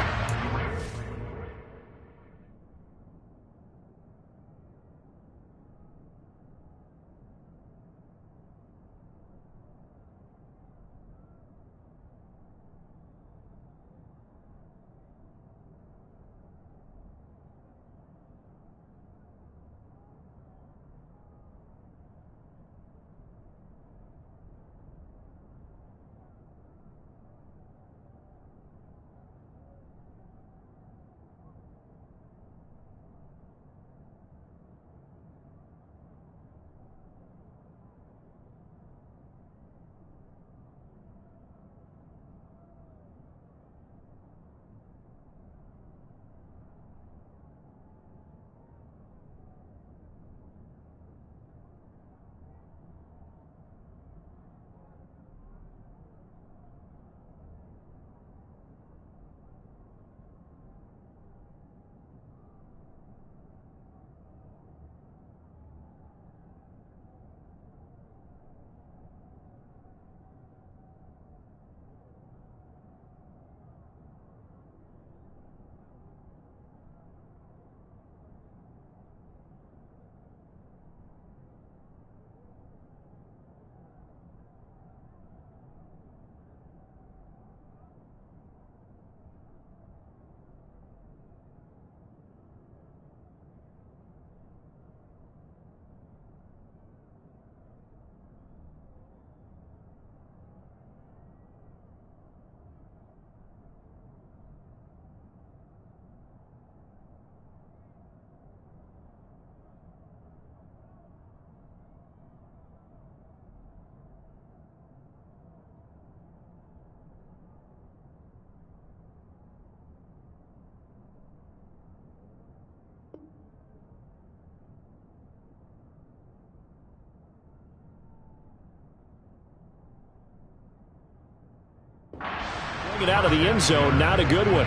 it out of the end zone, not a good one.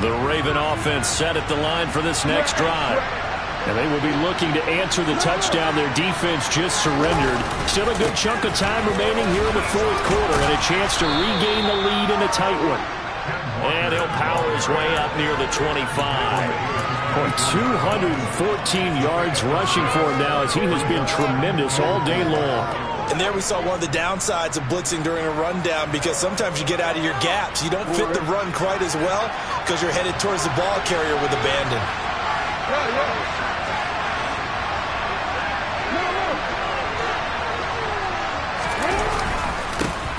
The Raven offense set at the line for this next drive. And they will be looking to answer the touchdown their defense just surrendered. Still a good chunk of time remaining here in the fourth quarter and a chance to regain the lead in a tight one. And he'll power his way up near the 25. 214 yards rushing for him now as he has been tremendous all day long. And there we saw one of the downsides of blitzing during a rundown, because sometimes you get out of your gaps. You don't fit the run quite as well because you're headed towards the ball carrier with abandon.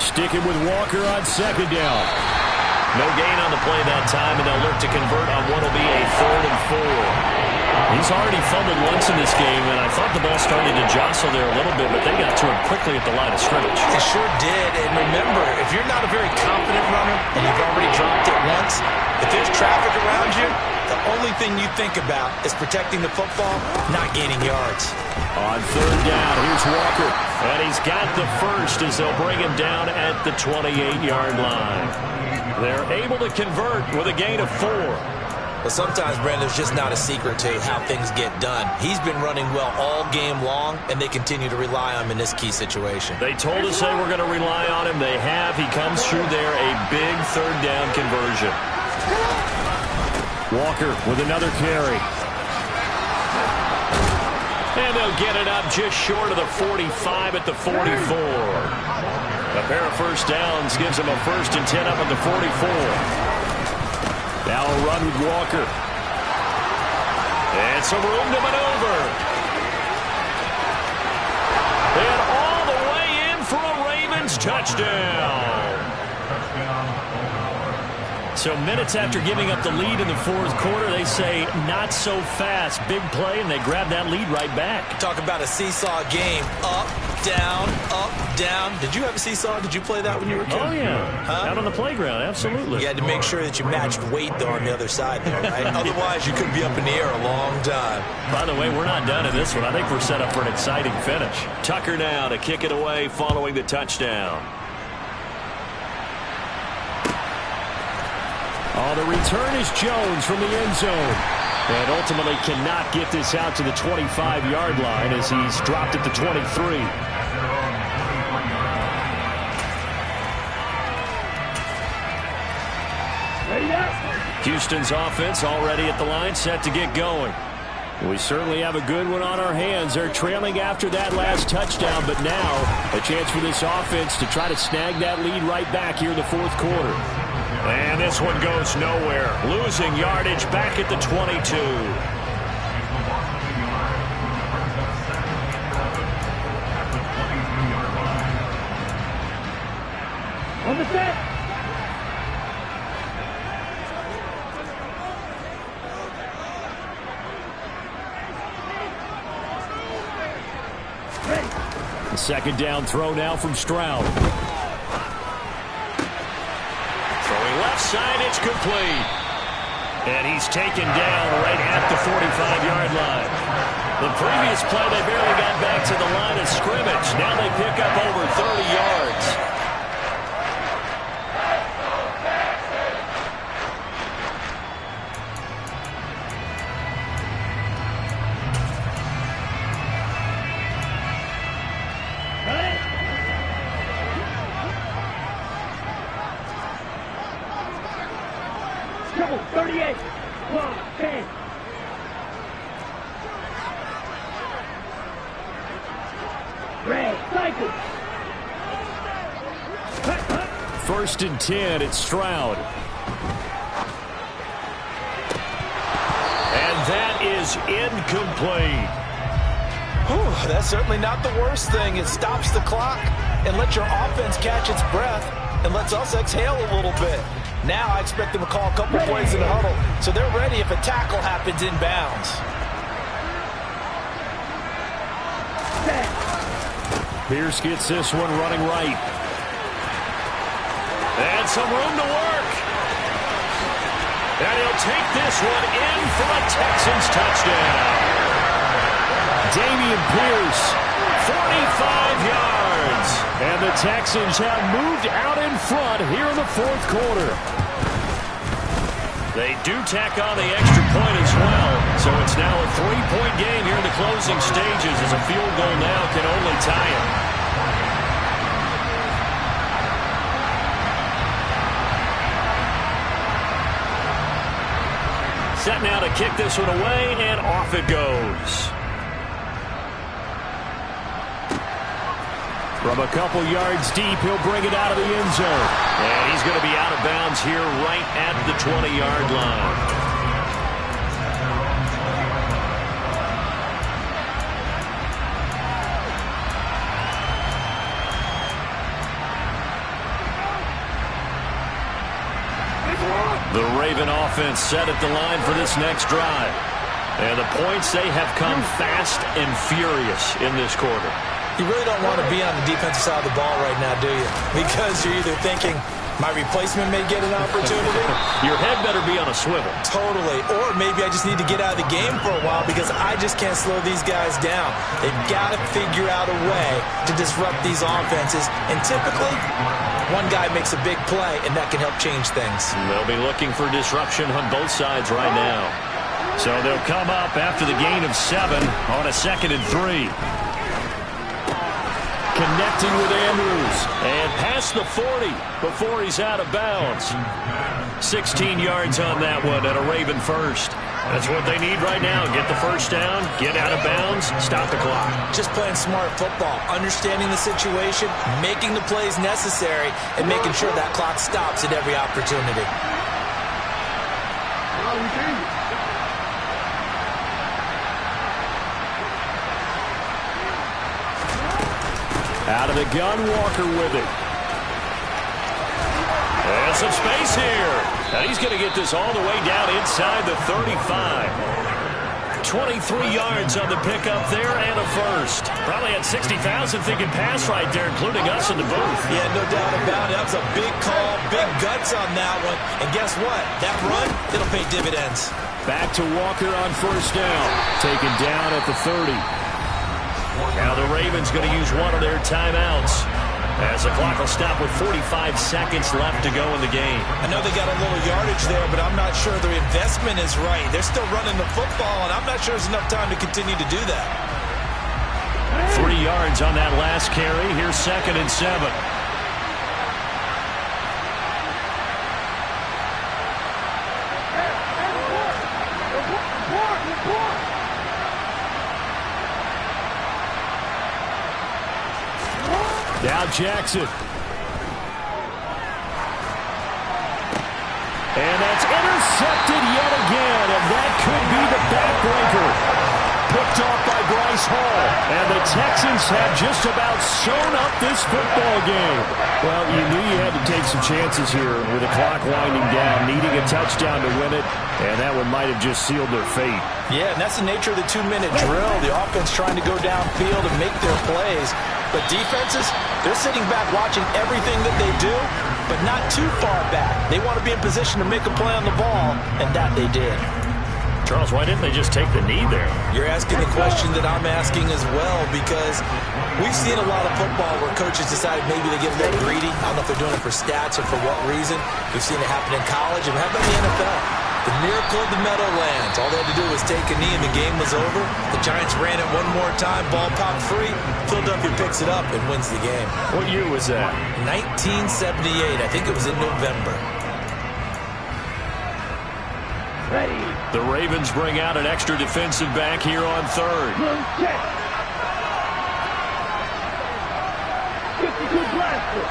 Sticking with Walker on second down. No gain on the play that time, and they'll look to convert on what will be a 3rd and 4. He's already fumbled once in this game, and I thought the ball started to jostle there a little bit, but they got to him quickly at the line of scrimmage. It sure did, and remember, if you're not a very confident runner and you've already dropped it once, if there's traffic around you, the only thing you think about is protecting the football, not gaining yards. On 3rd down, here's Walker, and he's got the first as they'll bring him down at the 28-yard line. They're able to convert with a gain of 4. But sometimes, Brandon, there's just not a secret to how things get done. He's been running well all game long, and they continue to rely on him in this key situation. They told us they were going to rely on him. They have. He comes through there, a big 3rd down conversion. Walker with another carry. And they'll get it up just short of the 45 at the 44. A pair of first downs gives them a 1st and 10 up at the 44. Now a run with Walker. And some room to maneuver. And all the way in for a Ravens touchdown. So minutes after giving up the lead in the fourth quarter, they say not so fast. Big play, and they grab that lead right back. Talk about a seesaw game. Up, down, up, down. Did you have a seesaw? Did you play that when you were a kid? Oh, yeah. Huh? Out on the playground, absolutely. You had to make sure that you matched weight, though, on the other side, though, right? Otherwise, you could be up in the air a long time. By the way, we're not done in this one. I think we're set up for an exciting finish. Tucker now to kick it away following the touchdown. Oh, the return is Jones from the end zone. And ultimately cannot get this out to the 25-yard line as he's dropped at the 23. Houston's offense already at the line, set to get going. We certainly have a good one on our hands. They're trailing after that last touchdown, but now a chance for this offense to try to snag that lead right back here in the fourth quarter. And this one goes nowhere. Losing yardage back at the 22. On the set. The second down throw now from Stroud. Throwing left side, it's complete. And he's taken down right at the 45-yard line. The previous play, they barely got back to the line of scrimmage. Now they pick up over 30 yards. Trouble, 38. Long, 10. Red, cycle. First and 10, it's Stroud. And that is incomplete. Whew, that's certainly not the worst thing. It stops the clock and lets your offense catch its breath and lets us exhale a little bit. Now I expect them to call a couple plays in the huddle, so they're ready if a tackle happens inbounds. Pierce gets this one running right. And some room to work. And he'll take this one in for a Texans touchdown. Dameon Pierce, 45 yards. And the Texans have moved out in front here in the fourth quarter. They do tack on the extra point as well. So it's now a 3-point game here in the closing stages as a field goal now can only tie it. Set now to kick this one away, and off it goes. From a couple yards deep, he'll bring it out of the end zone. And he's going to be out of bounds here right at the 20-yard line. The Raven offense set at the line for this next drive. And the points, they have come fast and furious in this quarter. You really don't want to be on the defensive side of the ball right now, do you? Because you're either thinking, my replacement may get an opportunity. Your head better be on a swivel. Totally. Or maybe I just need to get out of the game for a while because I just can't slow these guys down. They've got to figure out a way to disrupt these offenses. And typically, one guy makes a big play, and that can help change things. They'll be looking for disruption on both sides right now. So they'll come up after the gain of 7 on a 2nd and 3. Connecting with Andrews. And past the 40 before he's out of bounds. 16 yards on that one and a Raven first. That's what they need right now. Get the first down, get out of bounds, stop the clock. Just playing smart football, understanding the situation, making the plays necessary, and making sure that clock stops at every opportunity. Out of the gun, Walker with it. And some space here. And he's going to get this all the way down inside the 35. 23 yards on the pickup there and a first. Probably had 60,000 thinking pass right there, including us in the booth. Yeah, no doubt about it. That was a big call, big guts on that one. And guess what? That run, it'll pay dividends. Back to Walker on first down. Taken down at the 30. Now the Ravens going to use one of their timeouts, as the clock will stop with 45 seconds left to go in the game. I know they got a little yardage there, but I'm not sure their investment is right. They're still running the football, and I'm not sure there's enough time to continue to do that. 3 yards on that last carry. Here's 2nd and 7. Now Jackson. And that's intercepted yet again, and that could be the backbreaker. Picked off by Bryce Hall. And the Texans have just about sewn up this football game. Well, you knew you had to take some chances here with the clock winding down, needing a touchdown to win it, and that one might have just sealed their fate. Yeah, and that's the nature of the 2-minute drill. The offense trying to go downfield and make their plays. But defenses, they're sitting back watching everything that they do, but not too far back. They want to be in position to make a play on the ball, and that they did. Charles, why didn't they just take the knee there? You're asking the question that I'm asking as well, because we've seen a lot of football where coaches decide maybe they get a little greedy. I don't know if they're doing it for stats or for what reason. We've seen it happen in college, and how about the NFL? The miracle of the Meadowlands. All they had to do was take a knee and the game was over. The Giants ran it one more time, ball popped free. Philadelphia picks it up and wins the game. What year was that? 1978. I think it was in November. Ready. The Ravens bring out an extra defensive back here on 3rd. Blue check. 52 blaster.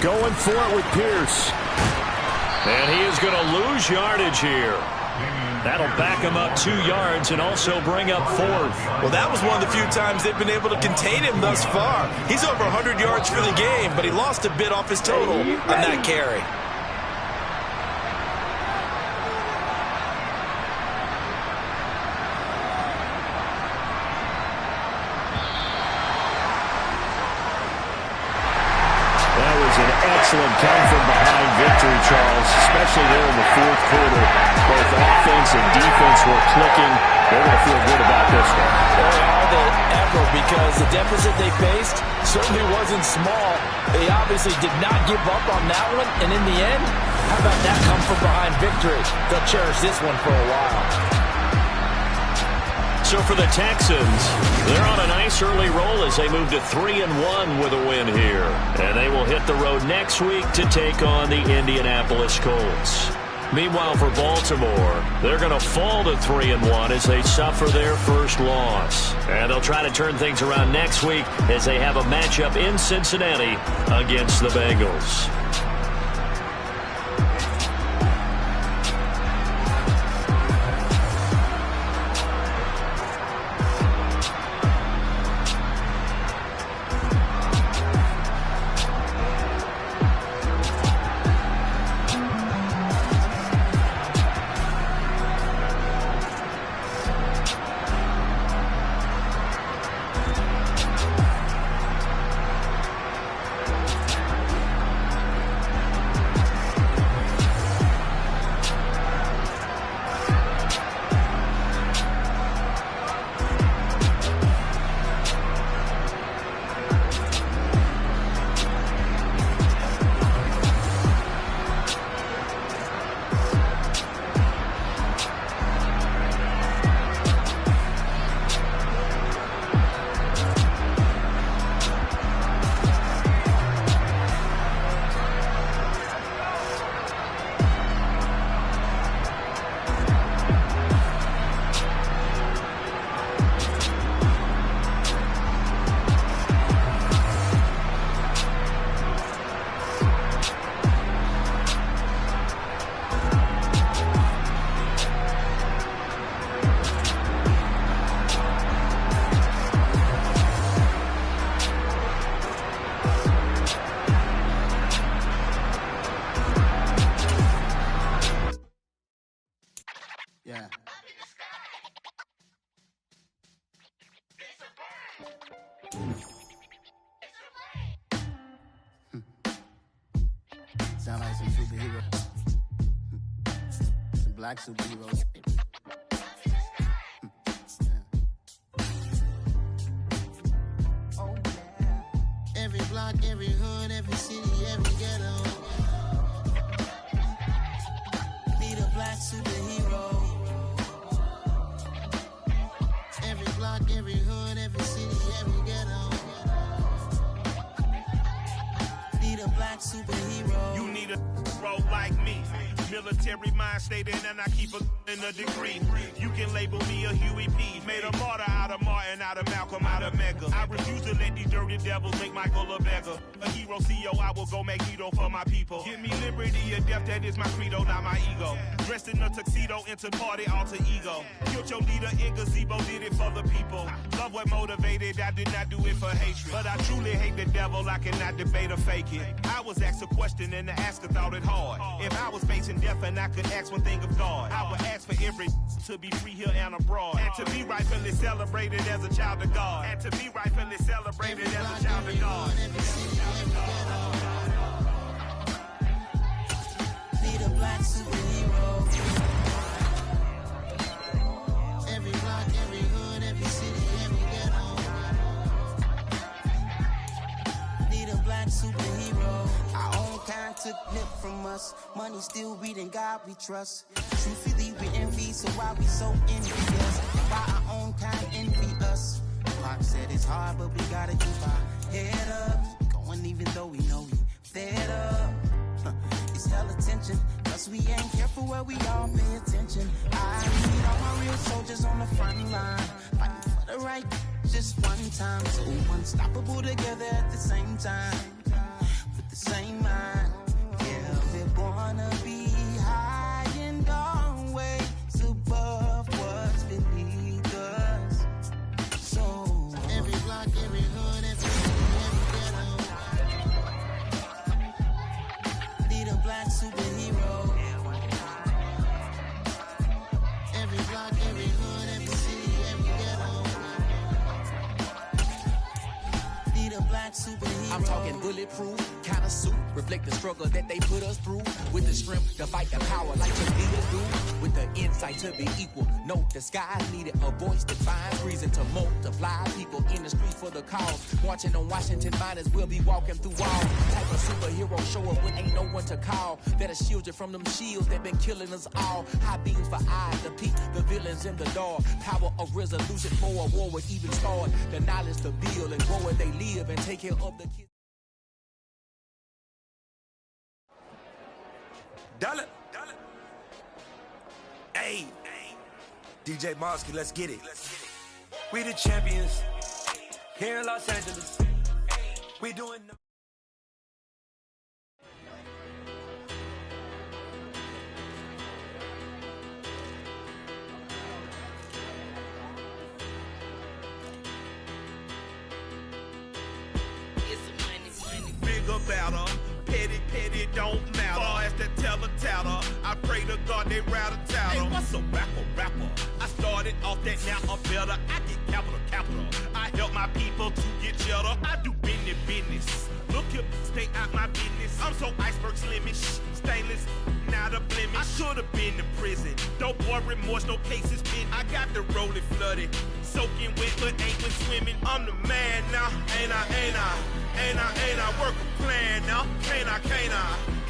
Going for it with Pierce. And he is going to lose yardage here. That'll back him up 2 yards and also bring up 4th. Well, that was one of the few times they've been able to contain him thus far. He's over 100 yards for the game, but he lost a bit off his total on that carry. Excellent come-from-behind victory, Charles, especially there in the 4th quarter. Both offense and defense were clicking. They're going to feel good about this one. All the effort, because the deficit they faced certainly wasn't small. They obviously did not give up on that one, and in the end, how about that come-from-behind victory? They'll cherish this one for a while. So for the Texans, they're on a nice early roll as they move to 3-1 with a win here. And they will hit the road next week to take on the Indianapolis Colts. Meanwhile, for Baltimore, they're going to fall to 3-1 as they suffer their first loss. And they'll try to turn things around next week as they have a matchup in Cincinnati against the Bengals. Yeah. Sound like some superheroes. Some black superheroes. Oh, yeah. Every block, every hood, every city, every ghetto. Need a black superhero. Every block, every hood, every city, every ghetto. Need a black superhero. You need a role like me. Military mind stated, and I keep in a degree. You can label me a Huey P. Made a martyr out of Martin, out of Malcolm, out of Mega. I refuse to let these dirty devils make Michael a beggar. A hero CEO, I will go Magneto for my people. Give me liberty or death, that is my credo, not my ego. Dressed in a tuxedo, into party, alter ego. Killed your leader in gazebo, did it for the people. Love what motivated, I did not do it for hatred. But I truly hate the devil, I cannot debate or fake it. I was asked a question and the asker thought it hard. If I was facing death and I could ask one thing of God, I would ask for every to be free here and abroad, and to be rightfully celebrated as a child of God, and to be rightfully celebrated as a child of God. Need a black superhero. Every block, every hood, every city, every ghetto. Need a black superhero. Our own kind took nip from us. Money still reading God we trust. Truthfully we envy, so why we so envious? Why our own kind envy us? Pac said it's hard, but we gotta keep our head up. Going even though we know we fed up. It's hell attention, cause we ain't careful where we all pay attention. I need all my real soldiers on the front line, fighting for the right just one time. So unstoppable together at the same time, with the same mind. Yeah, we're gonna be high and always above what's beneath us. So every block, every hood, every city, every ghetto. Need a black superhero. Every block, every hood, every city, every ghetto. Need a black superhero. I'm talking bulletproof kind of suit, reflect the struggle that they put us through, with the strength to fight the power like the leaders do, with the insight to be equal. Note the skies needed a voice that finds reason to multiply people in the streets for the cause. Marching on Washington, might as well be walking through walls. Type of superhero show up when ain't no one to call, that'll shield you from them shields that been killing us all. High beams for eyes to peek the villains in the dark. Power of resolution for a war would even start. The knowledge to build and grow where they live and take care of the kids. Dollar. Hey, DJ Mosky, let's get it. We the champions here in Los Angeles. We doing. Bigger, better. Petty don't matter. Far as the teller, I pray to God they rattle tattle. Hey, what's a rapper? I started off that, now I'm better. I get capital. I help my people to get cheddar. I do business. Look here, stay out my business. I'm so iceberg slimish, stainless, not a blemish. I should've been in prison. Don't boy remorse, no cases pinned. I got the rolling flooded, soaking wet, but ain't been swimming. I'm the man now, ain't I? Work a plan now, can't I?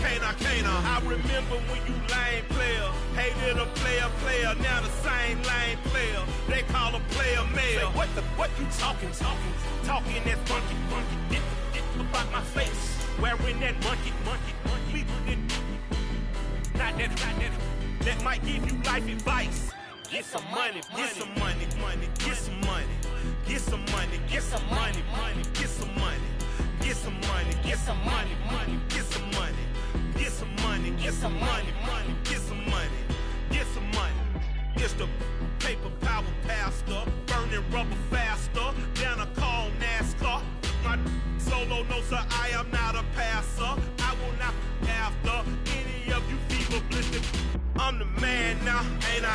I remember when you lame player, hated a player, now the same lame player. They call a player mayor. Say, what you talking that funky, get about my face, wearing that monkey, not that, that might give you life advice. Get some money, get some money, get some money, get some money, get some money, get some money. Get some money, get some money, get some money, get some money, get some money, get some money, get some money. It's the paper power pastor, burning rubber faster than a call NASCAR. My solo notes sir, I am not a passer. I will not after any of you fever blistered. I'm the man now, ain't I?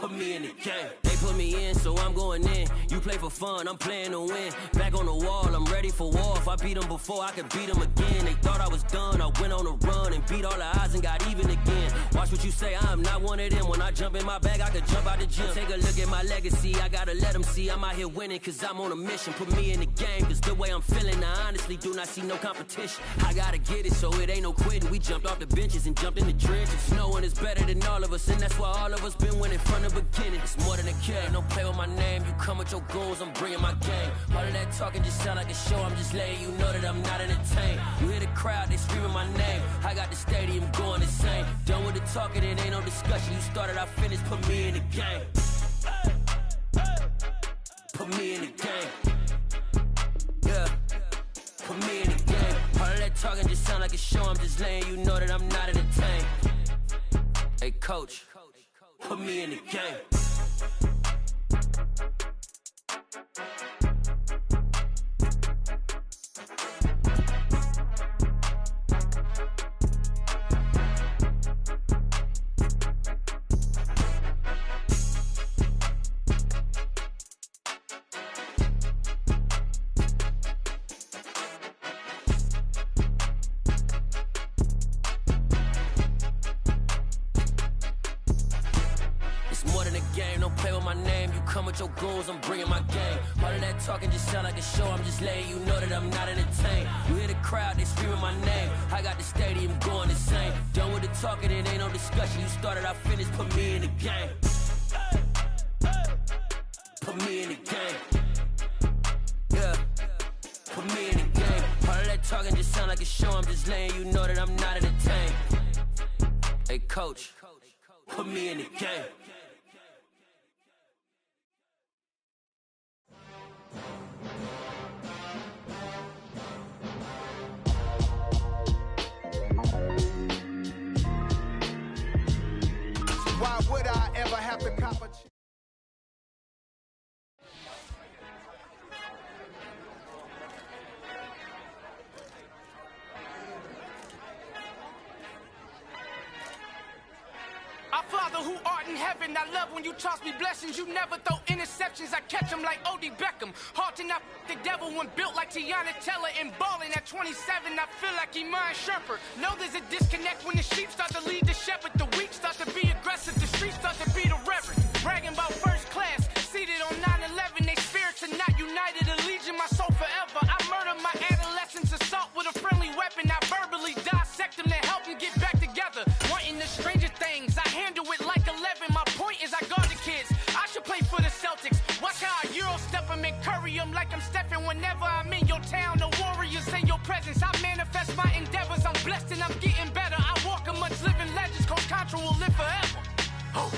Put me in the game. They put me in, so I'm going in. You play for fun, I'm playing to win. Back on the wall, I'm ready for war. If I beat them before, I could beat them again. They thought I was done, I went on a run and beat all the odds and got even again. Watch what you say, I'm not one of them. When I jump in my bag, I could jump out the gym. Take a look at my legacy, I gotta let them see I'm out here winning, cause I'm on a mission. Put me in the game, cause the way I'm feeling, I honestly do not see no competition. I gotta get it, so it ain't no quitting. We jumped off the benches and jumped in the trenches. No one is better than all of us, and that's why all of us been winning from the beginning. It's more than a kid, don't play with my name. You come with your goons, I'm bringing my game. All of that talking just sound like a show, I'm just letting you know that I'm not entertained. You hear the crowd, they screaming my name. I got the stadium going insane. Done with the talking, it ain't no discussion. You started, I finished, put me in the game. Put me in the game. Yeah, put me in the game. All of that talking just sound like a show, I'm just letting you know that I'm not entertained. Hey coach, put me in the game. With your goons, I'm bringing my game. All of that talking just sound like a show, I'm just letting you know that I'm not entertained. You hear the crowd, they screaming my name. I got the stadium going insane. Done with the talking, it ain't no discussion. You started, I finished, put me in the game. Put me in the game. Yeah, put me in the game. All of that talking just sound like a show, I'm just letting you know that I'm not entertained. Hey coach, put me in the game. Why would I ever have to cop a Our Father who art in heaven, I love when you toss me blessings. You never throw interceptions, I catch them like O.D. Beckham. Hard to not the devil when built like Tiana Teller. And balling at 27, I feel like Iman Shumpert. Know there's a disconnect when the sheep start to lead the shepherd. The weak start to be aggressive, the streets start to be the reverend. Bragging about first class, seated on 9/11. They spirits are not united, a legion, my soul forever. I murder my adolescence, assault with a friendly weapon. I verbally dissect them to help them get back together. Wanting the stranger things, I handle it like 11. My point is I guard the kids. I should play for the Celtics. Watch how I Euro step them and curry them like I'm stepping whenever I'm in your town. The Warriors in your presence. I manifest my endeavors. I'm blessed and I'm getting better. I walk amongst living legends. Coach Contra will live forever. Oh.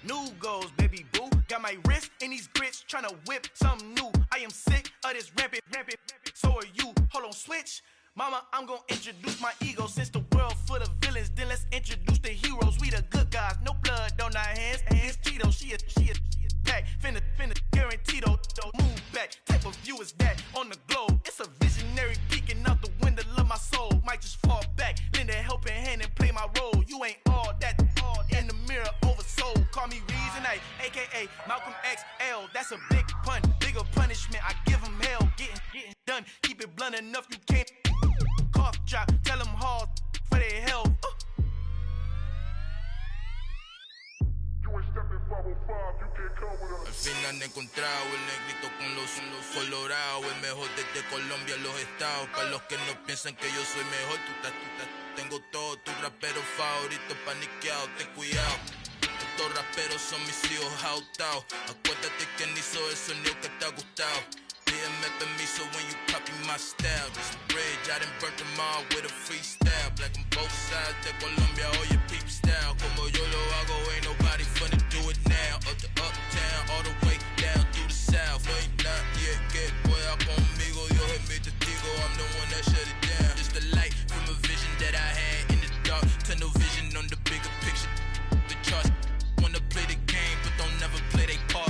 New goals, baby boo. Got my wrist in these grits, tryna whip something new. I am sick of this rampant. So are you. Hold on, switch. Mama, I'm gonna introduce my ego. Since the world full of villains, then let's introduce the heroes. We the good guys, no blood on our hands. Hands Tito, she a pack. Finna guarantee though. Move back. Type of view is that on the globe? It's a visionary peeking out the window of my soul. Might just fall back, lend a helping hand and play my role. You ain't all that in the mirror oversold. Call me Reason A, aka Malcolm XL. That's a big pun, bigger punishment. I give him hell, getting done. Keep it blunt enough, you can't cough drop. Tell them hard for their health. Al fin han encontrado el negrito con los colorados, el mejor desde Colombia, los estados. Para los que no piensan que yo soy mejor, tengo todo, tus raperos favoritos paniqueados, ten cuidado. Estos raperos son mis hijos jautados. Acuérdate que ni hizo el sonido que te ha gustado. Pídeme permiso when you copy my style. This bridge, I done burnt them all with a freestyle. Black on both sides de Colombia, oye peep style. Como yo lo hago, ain't nobody finna do it now. Up to uptown, all the way down through the south. No hay nadie que pueda conmigo, Dios es mi testigo. I'm the one that shut it down. Just the light from a vision that I had in the dark. Tunnel vision on the bigger picture. The charts wanna play the game, but don't never play their part.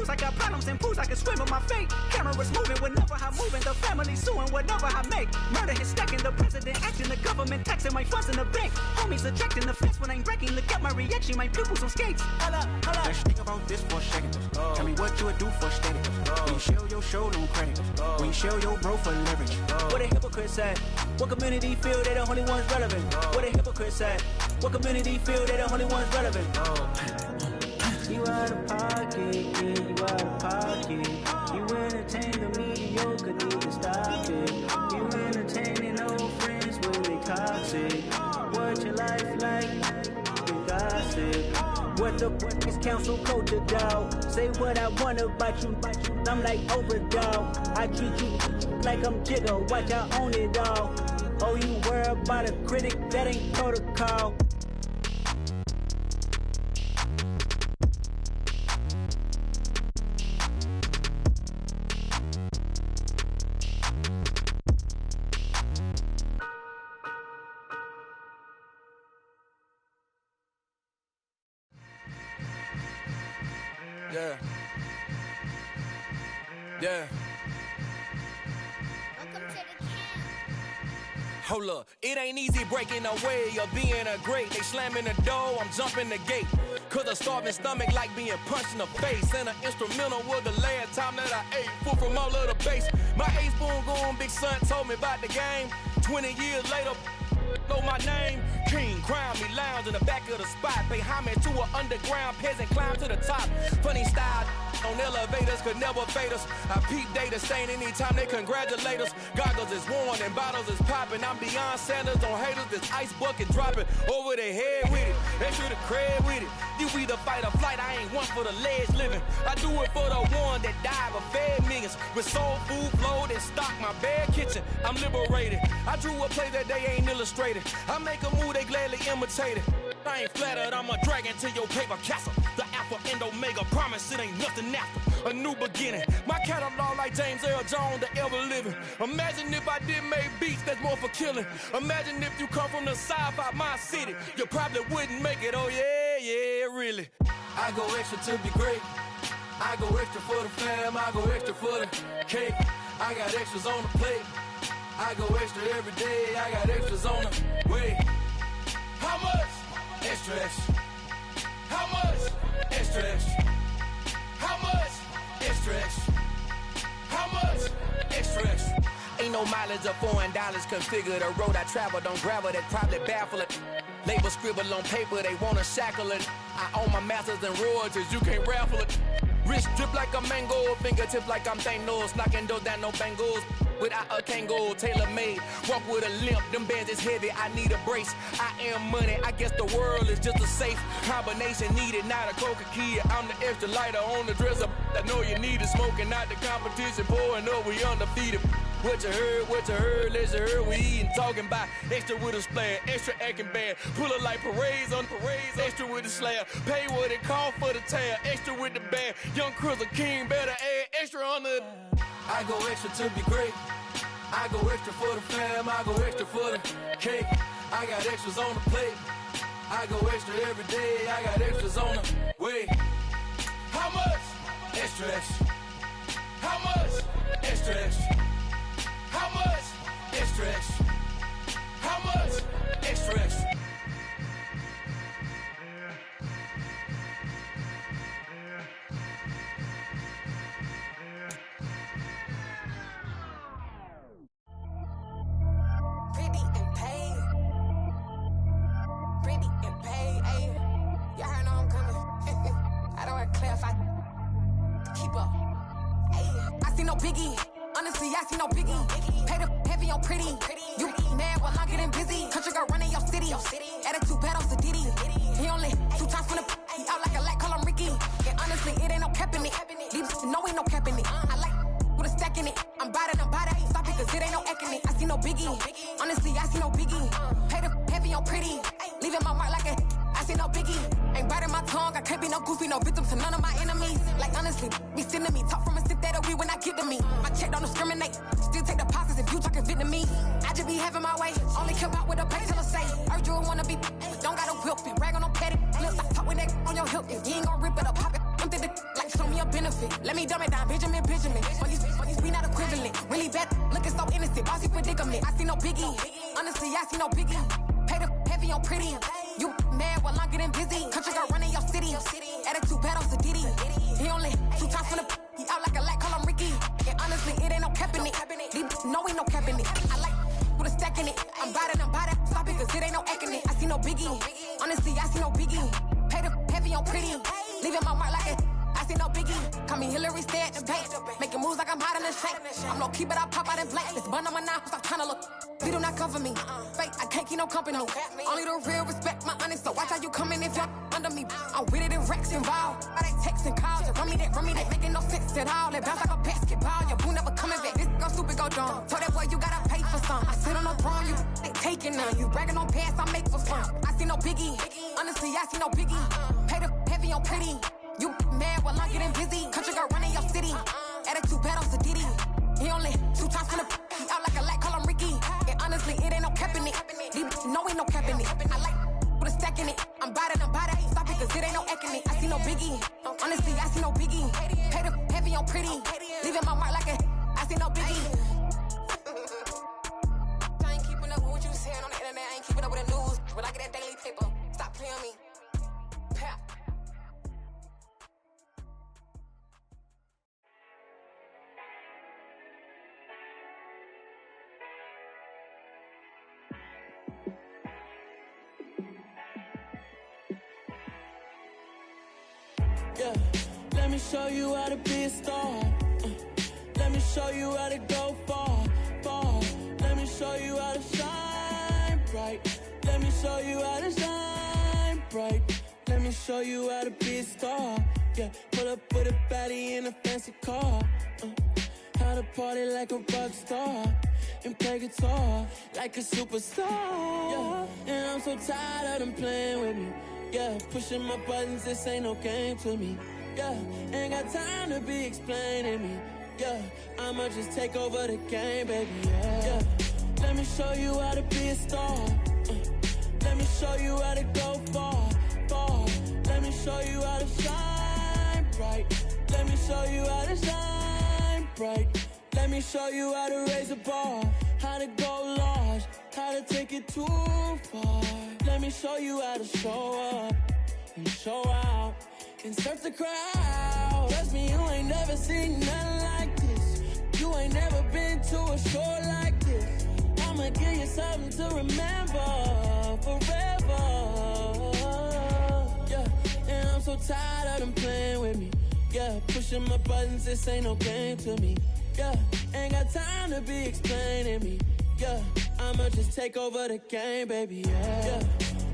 lose, I got problems and pools, I can swim with my fate. Cameras moving whenever I'm moving, the family suing whatever I make. Murder is stacking, the president acting, the government taxing my funds in the bank. Homies ejecting the fence when I'm wrecking, look at my reaction, my pupils on skates. Holla, holla. Let's think about this for a second. Tell me what you would do for steady. When you show your show, no credit. When you show your bro for leverage. What a hypocrite said. What community feel they the only ones relevant? What a hypocrite said. What community feel they the only ones relevant? You out of pocket, yeah, you out of pocket. You entertain the mediocre, need to stop it. You entertaining old friends when they toxic. What your life like? You gossip. What the fuck is council culture, dog? Say what I want about you. I'm like overdog. I treat you like I'm Jigga. Watch I own it all. Oh, you worry about a critic? That ain't protocol. Yeah. Yeah. Hold up, it ain't easy breaking away or being a great. They slamming the door, I'm jumping the gate. Cause a starving stomach like being punched in the face. And an instrumental was the last time that I ate food from all of the base. My ace boom goon, big son told me about the game. 20 years later, know my name. King, crown me, lounge in the back of the spot. Pay homage to an underground peasant, climb to the top. Funny style on elevators could never fade us. I peep data stain anytime they congratulate us. Goggles is worn and bottles is popping. I'm beyond Sanders on haters, this ice bucket dropping over their head with it. They should have cred with it. You either fight or flight, I ain't one for the ledge living. I do it for the one that died but fed millions. With soul food flowed and stocked my bad kitchen. I'm liberated. I drew a play that they ain't illustrated. I make a move, they gladly imitate it. I ain't flattered, I'm a dragon to your paper castle. The Alpha and Omega, promise it ain't nothing after. A new beginning. My catalog like James Earl Jones, the ever living. Imagine if I did make beats that's more for killing. Imagine if you come from the sci-fi my city. You probably wouldn't make it, oh yeah, really. I go extra to be great. I go extra for the fam, I go extra for the cake. I got extras on the plate. I go extra every day, I got extras on the way. How much? Extra, extra. How much? Extra, extra. How much? Extra, extra. How much? Extra, extra. Ain't no mileage of $4 configure the road I travel. Don't gravel that probably baffle it. Label scribble on paper, they wanna shackle it. I own my masters and royalties, you can't raffle it. Wrist drip like a mango, fingertips like I'm Thanos. Knocking doors down, no bangles. Without a Kango, tailor-made. Walk with a limp, them bands is heavy, I need a brace. I am money, I guess the world is just a safe combination needed, not a coca key. I'm the extra lighter on the dresser. I know you need it, smoking out the competition, pouring up, we undefeated. What you heard, let's hear we eatin', talking about extra with a splash, extra acting bad. Pull it like parades on parades, extra with the slab. Pay what it cost for the tab, extra with the bag. Young Chris a king, better add extra on the. I go extra to be great. I go extra for the fam, I go extra for the cake. I got extras on the plate. I go extra every day, I got extras on the way. How much? Extra, extra. How much? Extra, extra. How much? Extra, extra. How much? Extra, extra. Honestly, I see no biggie. Pay the heavy on pretty. You mad while I'm getting busy. Country girl running your city. Attitude bad on Sadidi. He only 2 times from the he out like a lack, call him Ricky. And honestly, it ain't no cap in it. These know ain't no cap in it. I like with a stack in it. I'm bad. Stop it, cause it ain't no eck in it. I see no biggie. Honestly, I see no biggie. Pay the heavy on pretty. Leaving my mark like a I see no biggie. Ain't biting my tongue. I can't be no goofy, no victim to none of my enemies. Like honestly, be sending me talk from a stick that'll be when I get to me. My check don't discriminate. Still take deposits if you talking Vietnamese. I just be having my way. Only care about what the pay teller say. Heard you wanna be, but don't got a whip. Be rag on no petty. Let's talk with that on your hip. If you ain't gon' rip it up, pop it. I'm thinking like show me a bit. benefit. Let me dumb it down, Benjamin. We not equivalent. Really bad, looking so innocent. Bossy predicament. I see no biggie. Honestly, I see no biggie. Pay the heavy on pretty. You mad while I'm getting busy. Country girl running your city. Attitude bad on Diddy. He only 2 times from the. He out like a light, call him Ricky. And honestly, it ain't no cap in it. These know ain't no cap in it. I like with a stack in it. I'm by that. Stop it, cause it ain't no acting it. I see no biggie. Honestly, I see no biggie. Pay the heavy on pretty. Leaving my mark like it. I see no biggie. Call me Hillary, stay at the bank. Making moves like I'm hiding in shape. I'm low key, but I pop out in blank. This bun on my knife, stop trying to look. They do not cover me. Fake, I can't keep no company. Only the real respect my honest. So watch how you coming if you're under me. I'm with it in Rex involved. Why they texting calls and run me that. Making no sense at all. They bounce like a basketball. Your boo never coming back. This go stupid, go dumb. Told that boy you gotta pay for some. I sit on no throne, you ain't taking none. You bragging on past, I make for fun. I see no biggie. Honestly, I see no biggie. Pay the heavy on pretty. You mad while I'm getting busy. Country girl running your city. Attitude bad on Diddy. He only 2 times from the. He out like a light, call him Ricky. And honestly, it ain't no cap in it. These know ain't no cap in it. I like with a stack in it. I'm by that. Stop it, cause it ain't no acting it. I see no biggie. Honestly, I see no biggie. Pay the heavy on pretty. Leaving my mark like a. I see no biggie. I ain't keeping up with what you saying on the internet. I ain't keeping up with the news. When I get that daily paper, stop playing me. Pap. Yeah, let me show you how to be a star. Let me show you how to go far. Let me show you how to shine bright. Let me show you how to shine bright. Let me show you how to be a star. Yeah, pull up with a baddie in a fancy car. How to party like a rock star and play guitar like a superstar. Yeah, and I'm so tired of them playing with me. Yeah, pushing my buttons, this ain't no game to me. Yeah, ain't got time to be explaining me. Yeah, I'ma just take over the game, baby. Yeah, let me show you how to be a star. Let me show you how to go far. Let me show you how to shine bright. Let me show you how to shine bright. Let me show you how to raise a bar, how to go large, how to take it too far. Let me show you how to show up and show out and surf the crowd. Trust me, you ain't never seen nothing like this. You ain't never been to a show like this. I'ma give you something to remember forever. Yeah, and I'm so tired of them playing with me. Yeah, pushing my buttons, this ain't no game to me. Yeah, ain't got time to be explaining me. Yeah, I'ma just take over the game, baby. Yeah,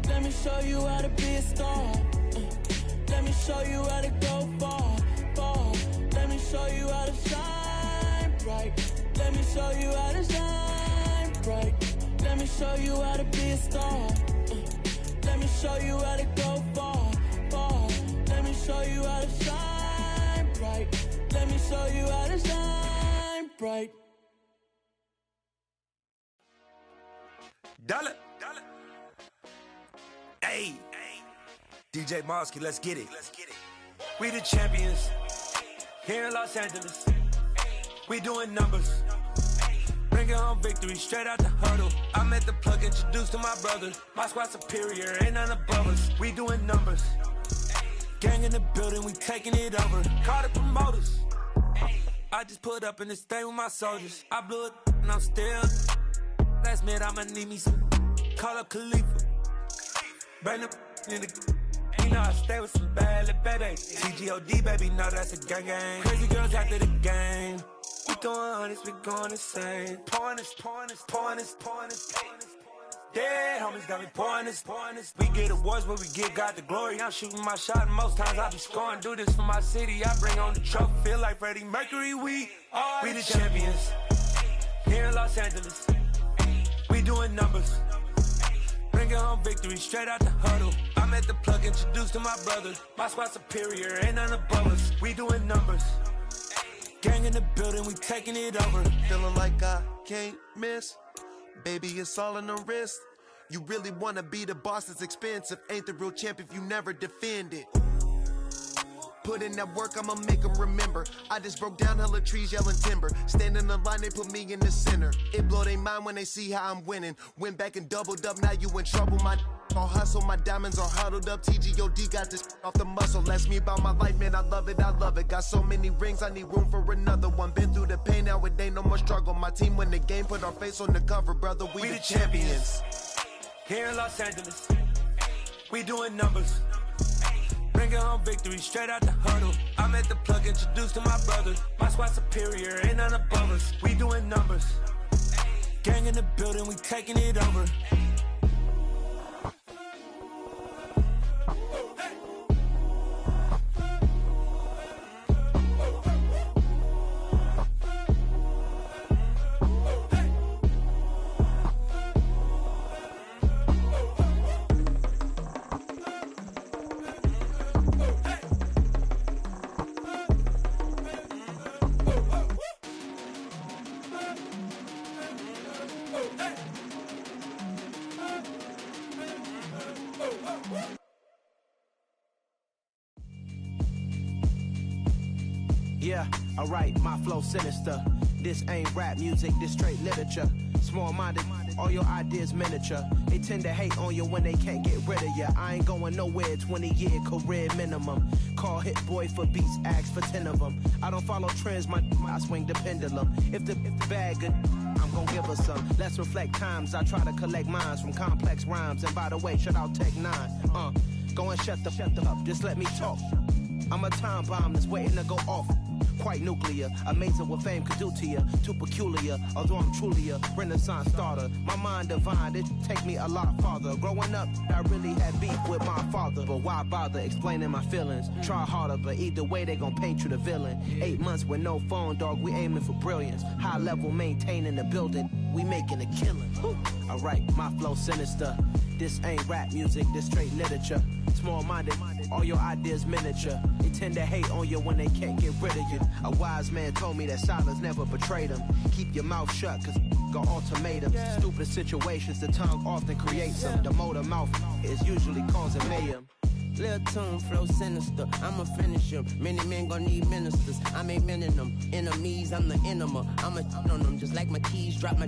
let me show you how to be a star. Let me show you how to go far. Let me show you how to shine bright. Let me show you how to shine bright. Let me show you how to be a star. Let me show you how to go far. Let me show you how to shine bright. Let me show you how to shine bright. Dollar. Hey. DJ Mosky, let's get it. We the champions here in Los Angeles. We doing numbers. Bringing home victory straight out the huddle. I'm at the plug, introduced to my brother. My squad superior, ain't none above us. We doing numbers. Gang in the building, we taking it over. Call the promoters. I just put up in this thing with my soldiers. I blew it and I'm still. Last minute I'ma need me some. Call up Khalifa. Bring the in the. You know I stay with some bad little baby. TGOD baby, know that's a gang gang. Crazy girls after the game. We going honest, we going insane. Pouring this. Dead homies got me pouring this. We get awards, but we give God the glory. I'm shooting my shot, and most times I be scoring. Do this for my city, I bring on the trophy. Feel like Freddie Mercury, we the champions here in Los Angeles. We doing numbers. Bringing home victory straight out the huddle. I'm at the plug, introduced to my brother. My squad superior, ain't none above us. We doing numbers. Gang in the building, we taking it over. Feeling like I can't miss. Baby, it's all in the wrist. You really wanna be the boss, it's expensive. Ain't the real champ if you never defend it. put in that work, I'ma make them remember. I just broke down hella trees, yelling timber. Stand in the line, they put me in the center. It blow their mind when they see how I'm winning. Went back and doubled up, now you in trouble. My all hustle, my diamonds are huddled up. TGOD got this off the muscle. Ask me about my life, man, I love it, I love it. Got so many rings, I need room for another one. Been through the pain, now it ain't no more struggle. My team win the game, put our face on the cover, brother, we the champions. Here in Los Angeles, we doing numbers. Bringing home victory straight out the huddle. I'm at the plug, introduced to my brothers. My squad superior, ain't none above us. We doing numbers. Gang in the building, we taking it over. Yeah, alright, my flow sinister. This ain't rap music, this straight literature. Small-minded, all your ideas miniature. They tend to hate on you when they can't get rid of you. I ain't going nowhere, 20-year career minimum. Call Hit Boy for beats, ask for 10 of them. I don't follow trends, I swing the pendulum. If the bag good, I'm gon' give her some. Let's reflect times, I try to collect minds from complex rhymes. And by the way, shout out Tech 9. Go and shut the up, just let me talk. I'm a time bomb that's waiting to go off. Quite nuclear, amazing what fame could do to you. Too peculiar, although I'm truly a renaissance starter. My mind divine, it take me a lot farther. Growing up, I really had beef with my father. But why bother explaining my feelings? Try harder, but either way they gon' paint you the villain. 8 months with no phone, dog, we aiming for brilliance. High level maintaining the building, we making a killing. Alright, my flow sinister. This ain't rap music, this straight literature. Small-minded, all your ideas miniature. They tend to hate on you when they can't get rid of you. A wise man told me that silence never betrayed him. Keep your mouth shut, cause got ultimatums. Stupid situations, the tongue often creates them. The motor mouth is usually causing mayhem. Lil' tune, flow sinister, I'ma finish him. Many men gon' need ministers, I'm a men in them. Enemies, I'm the enema, I'm on them. Just like my keys, drop my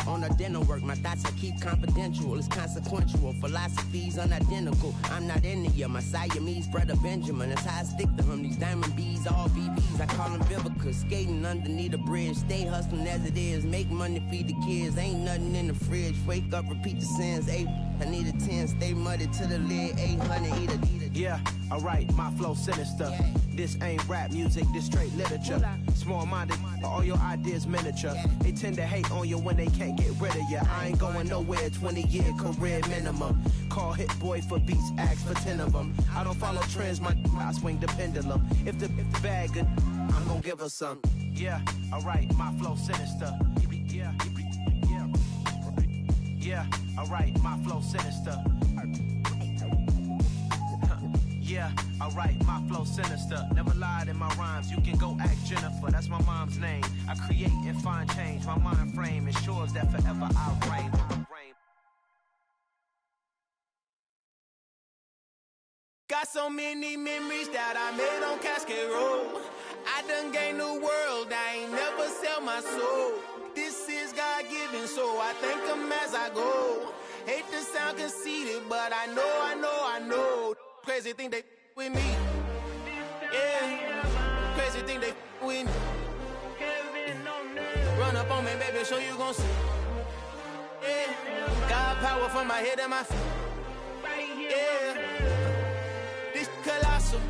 on a dental work. My thoughts I keep confidential, it's consequential. Philosophies unidentical, I'm not into ya. My Siamese brother Benjamin, that's how I stick to him. These diamond bees, all BBs, I call them Vivica. Skating underneath a bridge, stay hustling as it is. Make money, feed the kids, ain't nothing in the fridge. Wake up, repeat the sins, I need a 10, stay muddy to the lid, 800, eat a. Yeah, alright, my flow sinister. This ain't rap music, this straight literature. Small-minded, all your ideas miniature. They tend to hate on you when they can't get rid of you. I ain't going nowhere, 20-year career minimum. Call Hit Boy for beats, ask for 10 of them. I don't follow trends, I swing the pendulum. If the bag good, I'm gon' give her some. Yeah, alright, my flow sinister. Yeah, alright, my flow sinister. Yeah, alright, my flow sinister. Never lied in my rhymes, you can go ask Jennifer. That's my mom's name. I create and find change. My mind frame ensures that forever I reign. Got so many memories that I made on Cascade Road. I done gained the world, I ain't never sell my soul. This is God-given, so I thank him as I go. Hate to sound conceited, but I know. Crazy thing they with me. Yeah, crazy thing they with me. Run up on me, baby, show you gon' see. Yeah, God power from my head and my feet. Yeah, this colossal.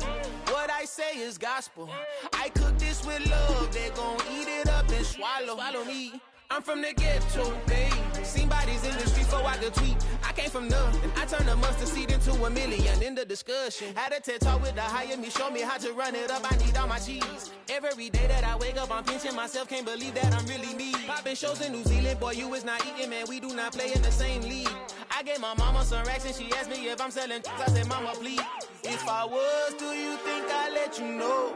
What I say is gospel. I cook this with love, they gon' eat it up and swallow me. I'm from the ghetto, babe. Seen bodies in the streets so I could tweet. I came from nothing. I turned a mustard seed into a million. In the discussion, had a TED talk with the higher me. Show me how to run it up. I need all my cheese. Every day that I wake up, I'm pinching myself. Can't believe that I'm really me. Popping shows in New Zealand, boy, you is not eating, man. We do not play in the same league. I gave my mama some racks and she asked me if I'm selling. I said, mama, please. If I was, do you think I'd let you know?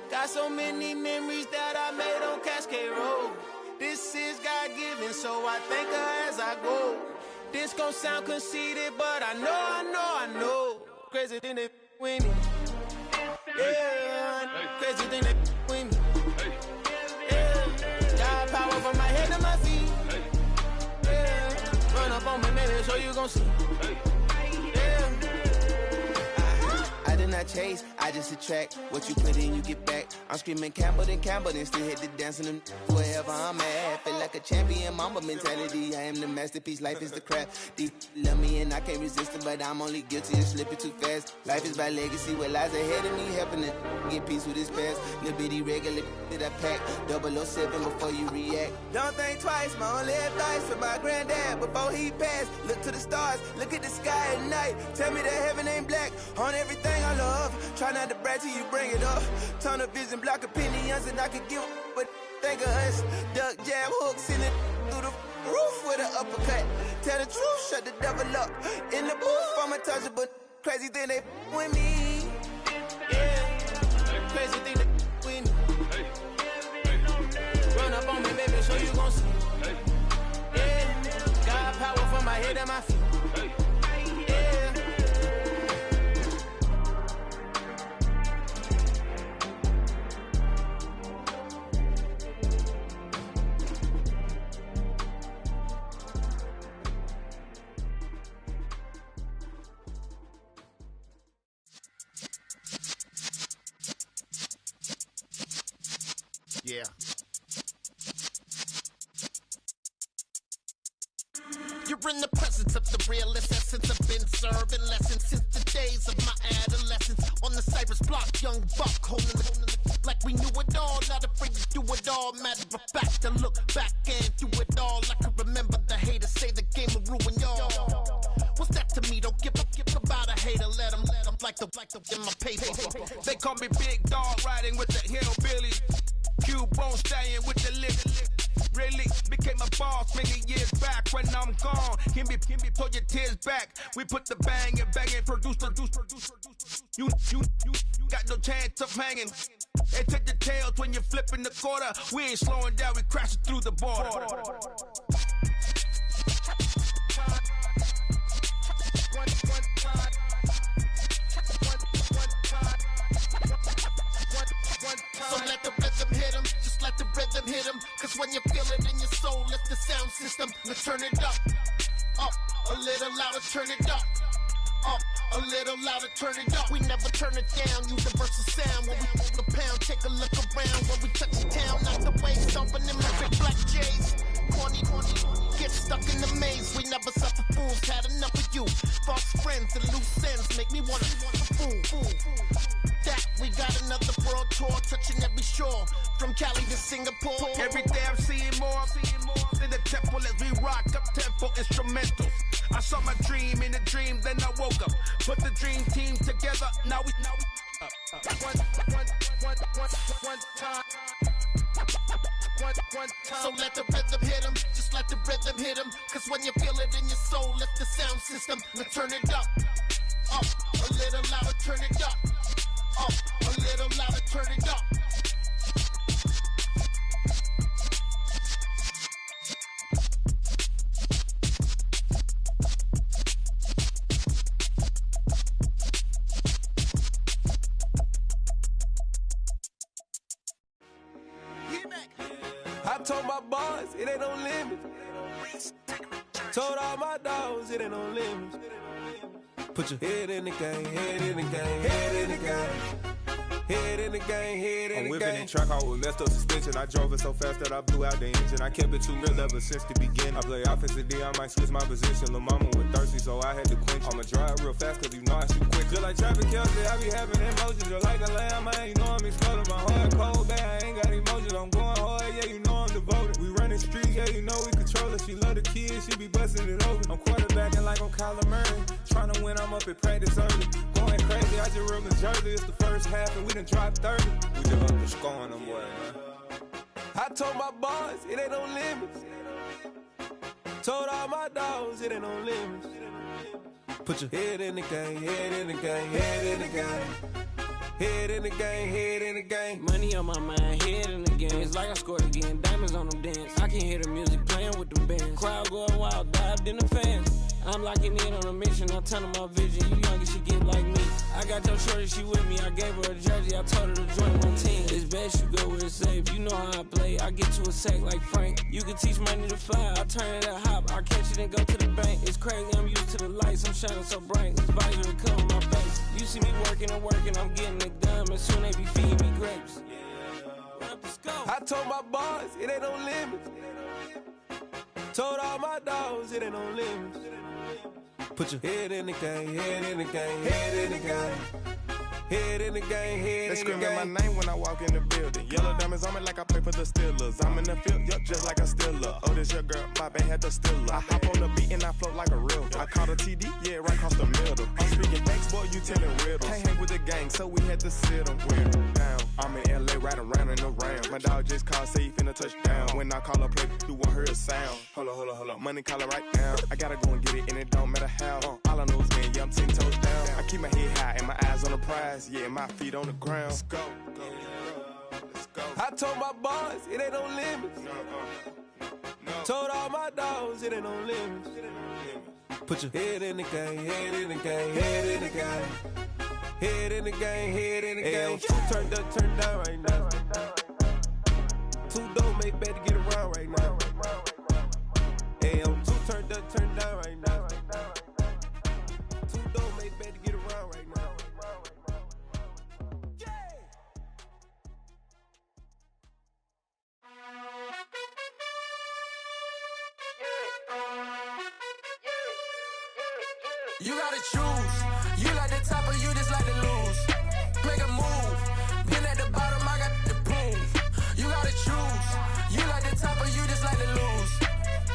Got so many memories that I made on Cascade Road. This is God-given, so I thank her as I go. This gon' sound conceited, but I know. Crazy thing they with me. Yeah, crazy thing that with me. Yeah, got power from my head to my feet. Yeah, run up on me, baby, so you gon' see. I did not chase, I just attract. What you put in, you get back. I'm screaming Campbell, then still hit the dance and wherever I'm at. Feel like a champion, mamba mentality. I am the masterpiece, life is the crap. Deep love me and I can't resist it, but I'm only guilty of slipping too fast. Life is by legacy, what lies ahead of me, helping to get peace with his past. Little bitty regular that I pack, 007 before you react. Don't think twice, my only advice for my granddad before he passed. Look to the stars, look at the sky at night. Tell me that heaven ain't black on everything I love. Try not to brag till you bring it up. Tunnel vision, block opinions, and I could give but think of us. Duck jab hooks in it through the roof with an uppercut. Tell the truth, shut the devil up. In the booth, I'm untouchable. Crazy thing they with me. Yeah, crazy thing they with me. Run up on me, baby, so you gon' see. Yeah, got power from my head and my feet. Yeah. You're in the presence of the realest essence. I've been serving lessons since the days of my adolescence. On the Cypress block, young buck holding the like we knew it all. Not afraid to do it all. Matter of fact, to look back and do it all. I can remember the haters say the game will ruin y'all. What's that to me? Don't give about a hater. Let them like the in my paper. They call me Big Dog, riding with the hillbillies. Cubone staying with the lip. Really became a boss many years back. When I'm gone, can be pull your tears back. We put the bang and produce. You got no chance of hanging. They take the tails when you're flipping the quarter. We ain't slowing down, we crashing through the border. So let the rhythm hit him, just let the rhythm hit him. Cause when you feel it in your soul, lift the sound system and turn it up. Up, a little louder, turn it up. Up, a little louder, turn it up. We never turn it down, universal sound. When we move the pound, take a look around. When we touch the town, knock the waves, stomping in my big black J's. Corny, get stuck in the maze. We never suffer fools, had enough of you. False friends and loose ends make me wanna fool. That we got another world tour, touching every shore, from Cali to Singapore. Every day I'm seeing more in the temple as we rock up tempo instrumentals. I saw my dream in a dream, then I woke up. Put the dream team together, now we one time. So let the rhythm hit him, just let the rhythm hit him. Cause when you feel it in your soul, lift the sound system and turn it up. Up, a little louder, turn it up. Up, a little louder, turn it up. I told my boys, it ain't no limit. Told all my dogs, it ain't no limit. Put your head in the game, head in the game, head in the game. Head in the game, head in the game. I'm whipping in track, I was messed up suspension. I drove it so fast that I blew out the engine. I kept it too real ever since the beginning. I play offensive D, I might switch my position. Lil' mama was thirsty, so I had to quench. I'ma drive real fast, cause you know I shoot quick. Just like traffic Kelsey, I be having emotions. Just like a lamb, man, you know I'm exploding. My heart cold, bad, I ain't got emotions. I'm going hard, yeah, you know I'm devoted. We running streets, yeah, you know we control it. She love the kids, she be busting it over. I'm quarterbacking like I'm Kyler Murray. Trying to win, I'm up at practice early. Going crazy, I just rode the jersey. It's the first half, and we done dropped 30. We just up to scoring them, boy, man. I told my boys, it ain't no limits. Told all my dogs, it ain't no limits. Put your head in the game, head in the game, head in the game. Head in the game, head in the game. Money on my mind, head in the game. It's like I scored again, diamonds on them dance. I can hear the music playing with them bands. Crowd going wild, dived in the fans. I'm locking in on a mission, I'm telling my vision. You young, you should get like me. I got your shorty, she with me. I gave her a jersey, I told her to join my team. It's best you go where it's safe. You know how I play. I get to a sack like Frank. You can teach money to fly. I turn it a hop. I catch it and go to the bank. It's crazy, I'm used to the lights. I'm shining so bright. This visor will cover my face. You see me working and working. I'm getting it done. And soon they be feeding me grapes. I told my boys, it ain't no limits. Told all my dogs, it ain't no limits. Put your head in the game, head in the game, head in the game. Head in the game, head in the game. They screaming my name when I walk in the building. Yellow diamonds on me like I play for the Steelers. I'm in the field, yup, just like a Steeler. Oh, this your girl, my band had the Steeler. I hop on the beat and I float like a real. I caught a TD, yeah, right across the middle. I'm speaking thanks, boy, you telling riddles. Can't hang with the gang, so we had to sit them down. I'm in LA, riding around in the round. My dog just called, say he finna touchdown. When I call a play, you won't hear a sound. Hold up, money calling right now. I gotta go and get it, and it don't matter how. All I know is win, yeah, I'm 10 toes down. I keep my head high and my eyes on the prize. Yeah, my feet on the ground. Let's go. I told my boys, it ain't no limits. Told all my dogs, it ain't no limits. Put your head in the game, head in the game, head in the game. Head in the game, head in the game. Two turned up, turned down right now. Two don't make better get around right now. Hey, I'm two turned up, turned down right now. Two don't make better get around right now. You gotta choose. You like the top or you just like to lose. Make a move. Been at the bottom, I got the proof. You gotta choose. You like the top or you just like to lose.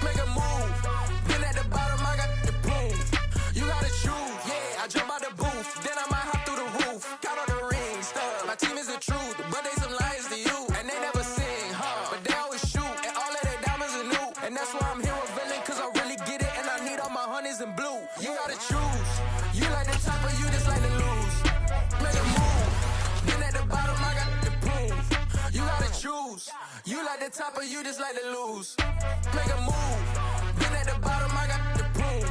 Make a move. Been at the bottom, I got the proof. You gotta choose. Yeah, I jump out the booth. Then I might hop through the roof. Count on the rings, stuff. My team is the truth, but they some liars to you. And they never sing, but they always shoot. And all of their diamonds are new. And that's why I'm here with villain, cause I really get it. And I need all my honeys in blue. You gotta choose. You like the top or you just like to lose. Make a move. Then at the bottom, I got the proof. You gotta choose. You like the top or you just like to lose. Make a move. Then at the bottom, I got the proof.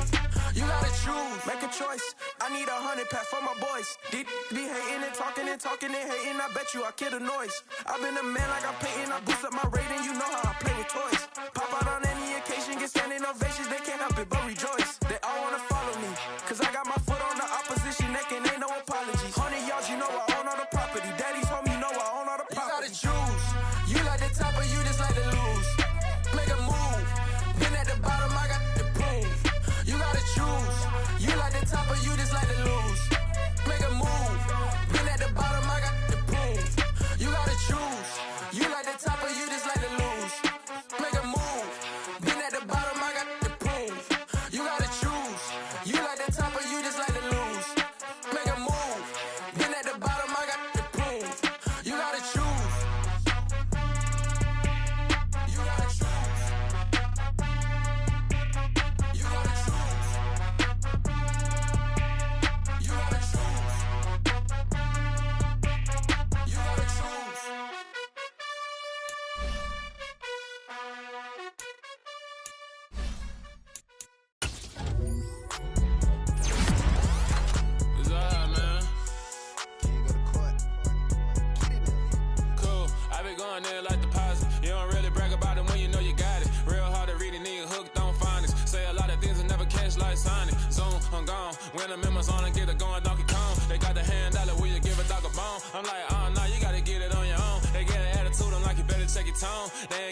You gotta choose. Make a choice. I need 100 pack for my boys. Be hating and talking and talking and hating. I bet you I kill the noise. I've been a man like I'm painting. I boost up my rating. You know how I play with toys. Pop out on any occasion, get standing ovations. They can't help it but rejoice. They all wanna follow me, cause I got my foot on the opposition neck and ain't no apologies. 100 yards, you know I own all the property. Daddy's home, you know I own all the property. You gotta choose. You like the top or you just like to lose. Make a move. Been at the bottom, I got the proof. You gotta choose. You like the top or you just like to lose. Make a move. Been at the bottom, I got the proof. You gotta choose. You like the top or you just like to lose. Make a move. Been at the bottom, I got the proof. You gotta choose. You like the top or you just like to lose. Make a move. Been at the bottom, I got the proof. You gotta choose. You gotta choose. You gotta choose. You gotta choose. You gotta choose. It's alright, man. Cool. I been going there like deposit. You don't really brag about it when you know you got it. Real hard to read a nigga hooked on phonics. Say a lot of things and never catch like Sonic. Zoom, I'm gone. When the members on and get it going Donkey Kong. They got the $100, will you give a dog a bone? I'm like, oh no, you gotta get it on your own. They get an attitude, I'm like, you better check your tone. They ain't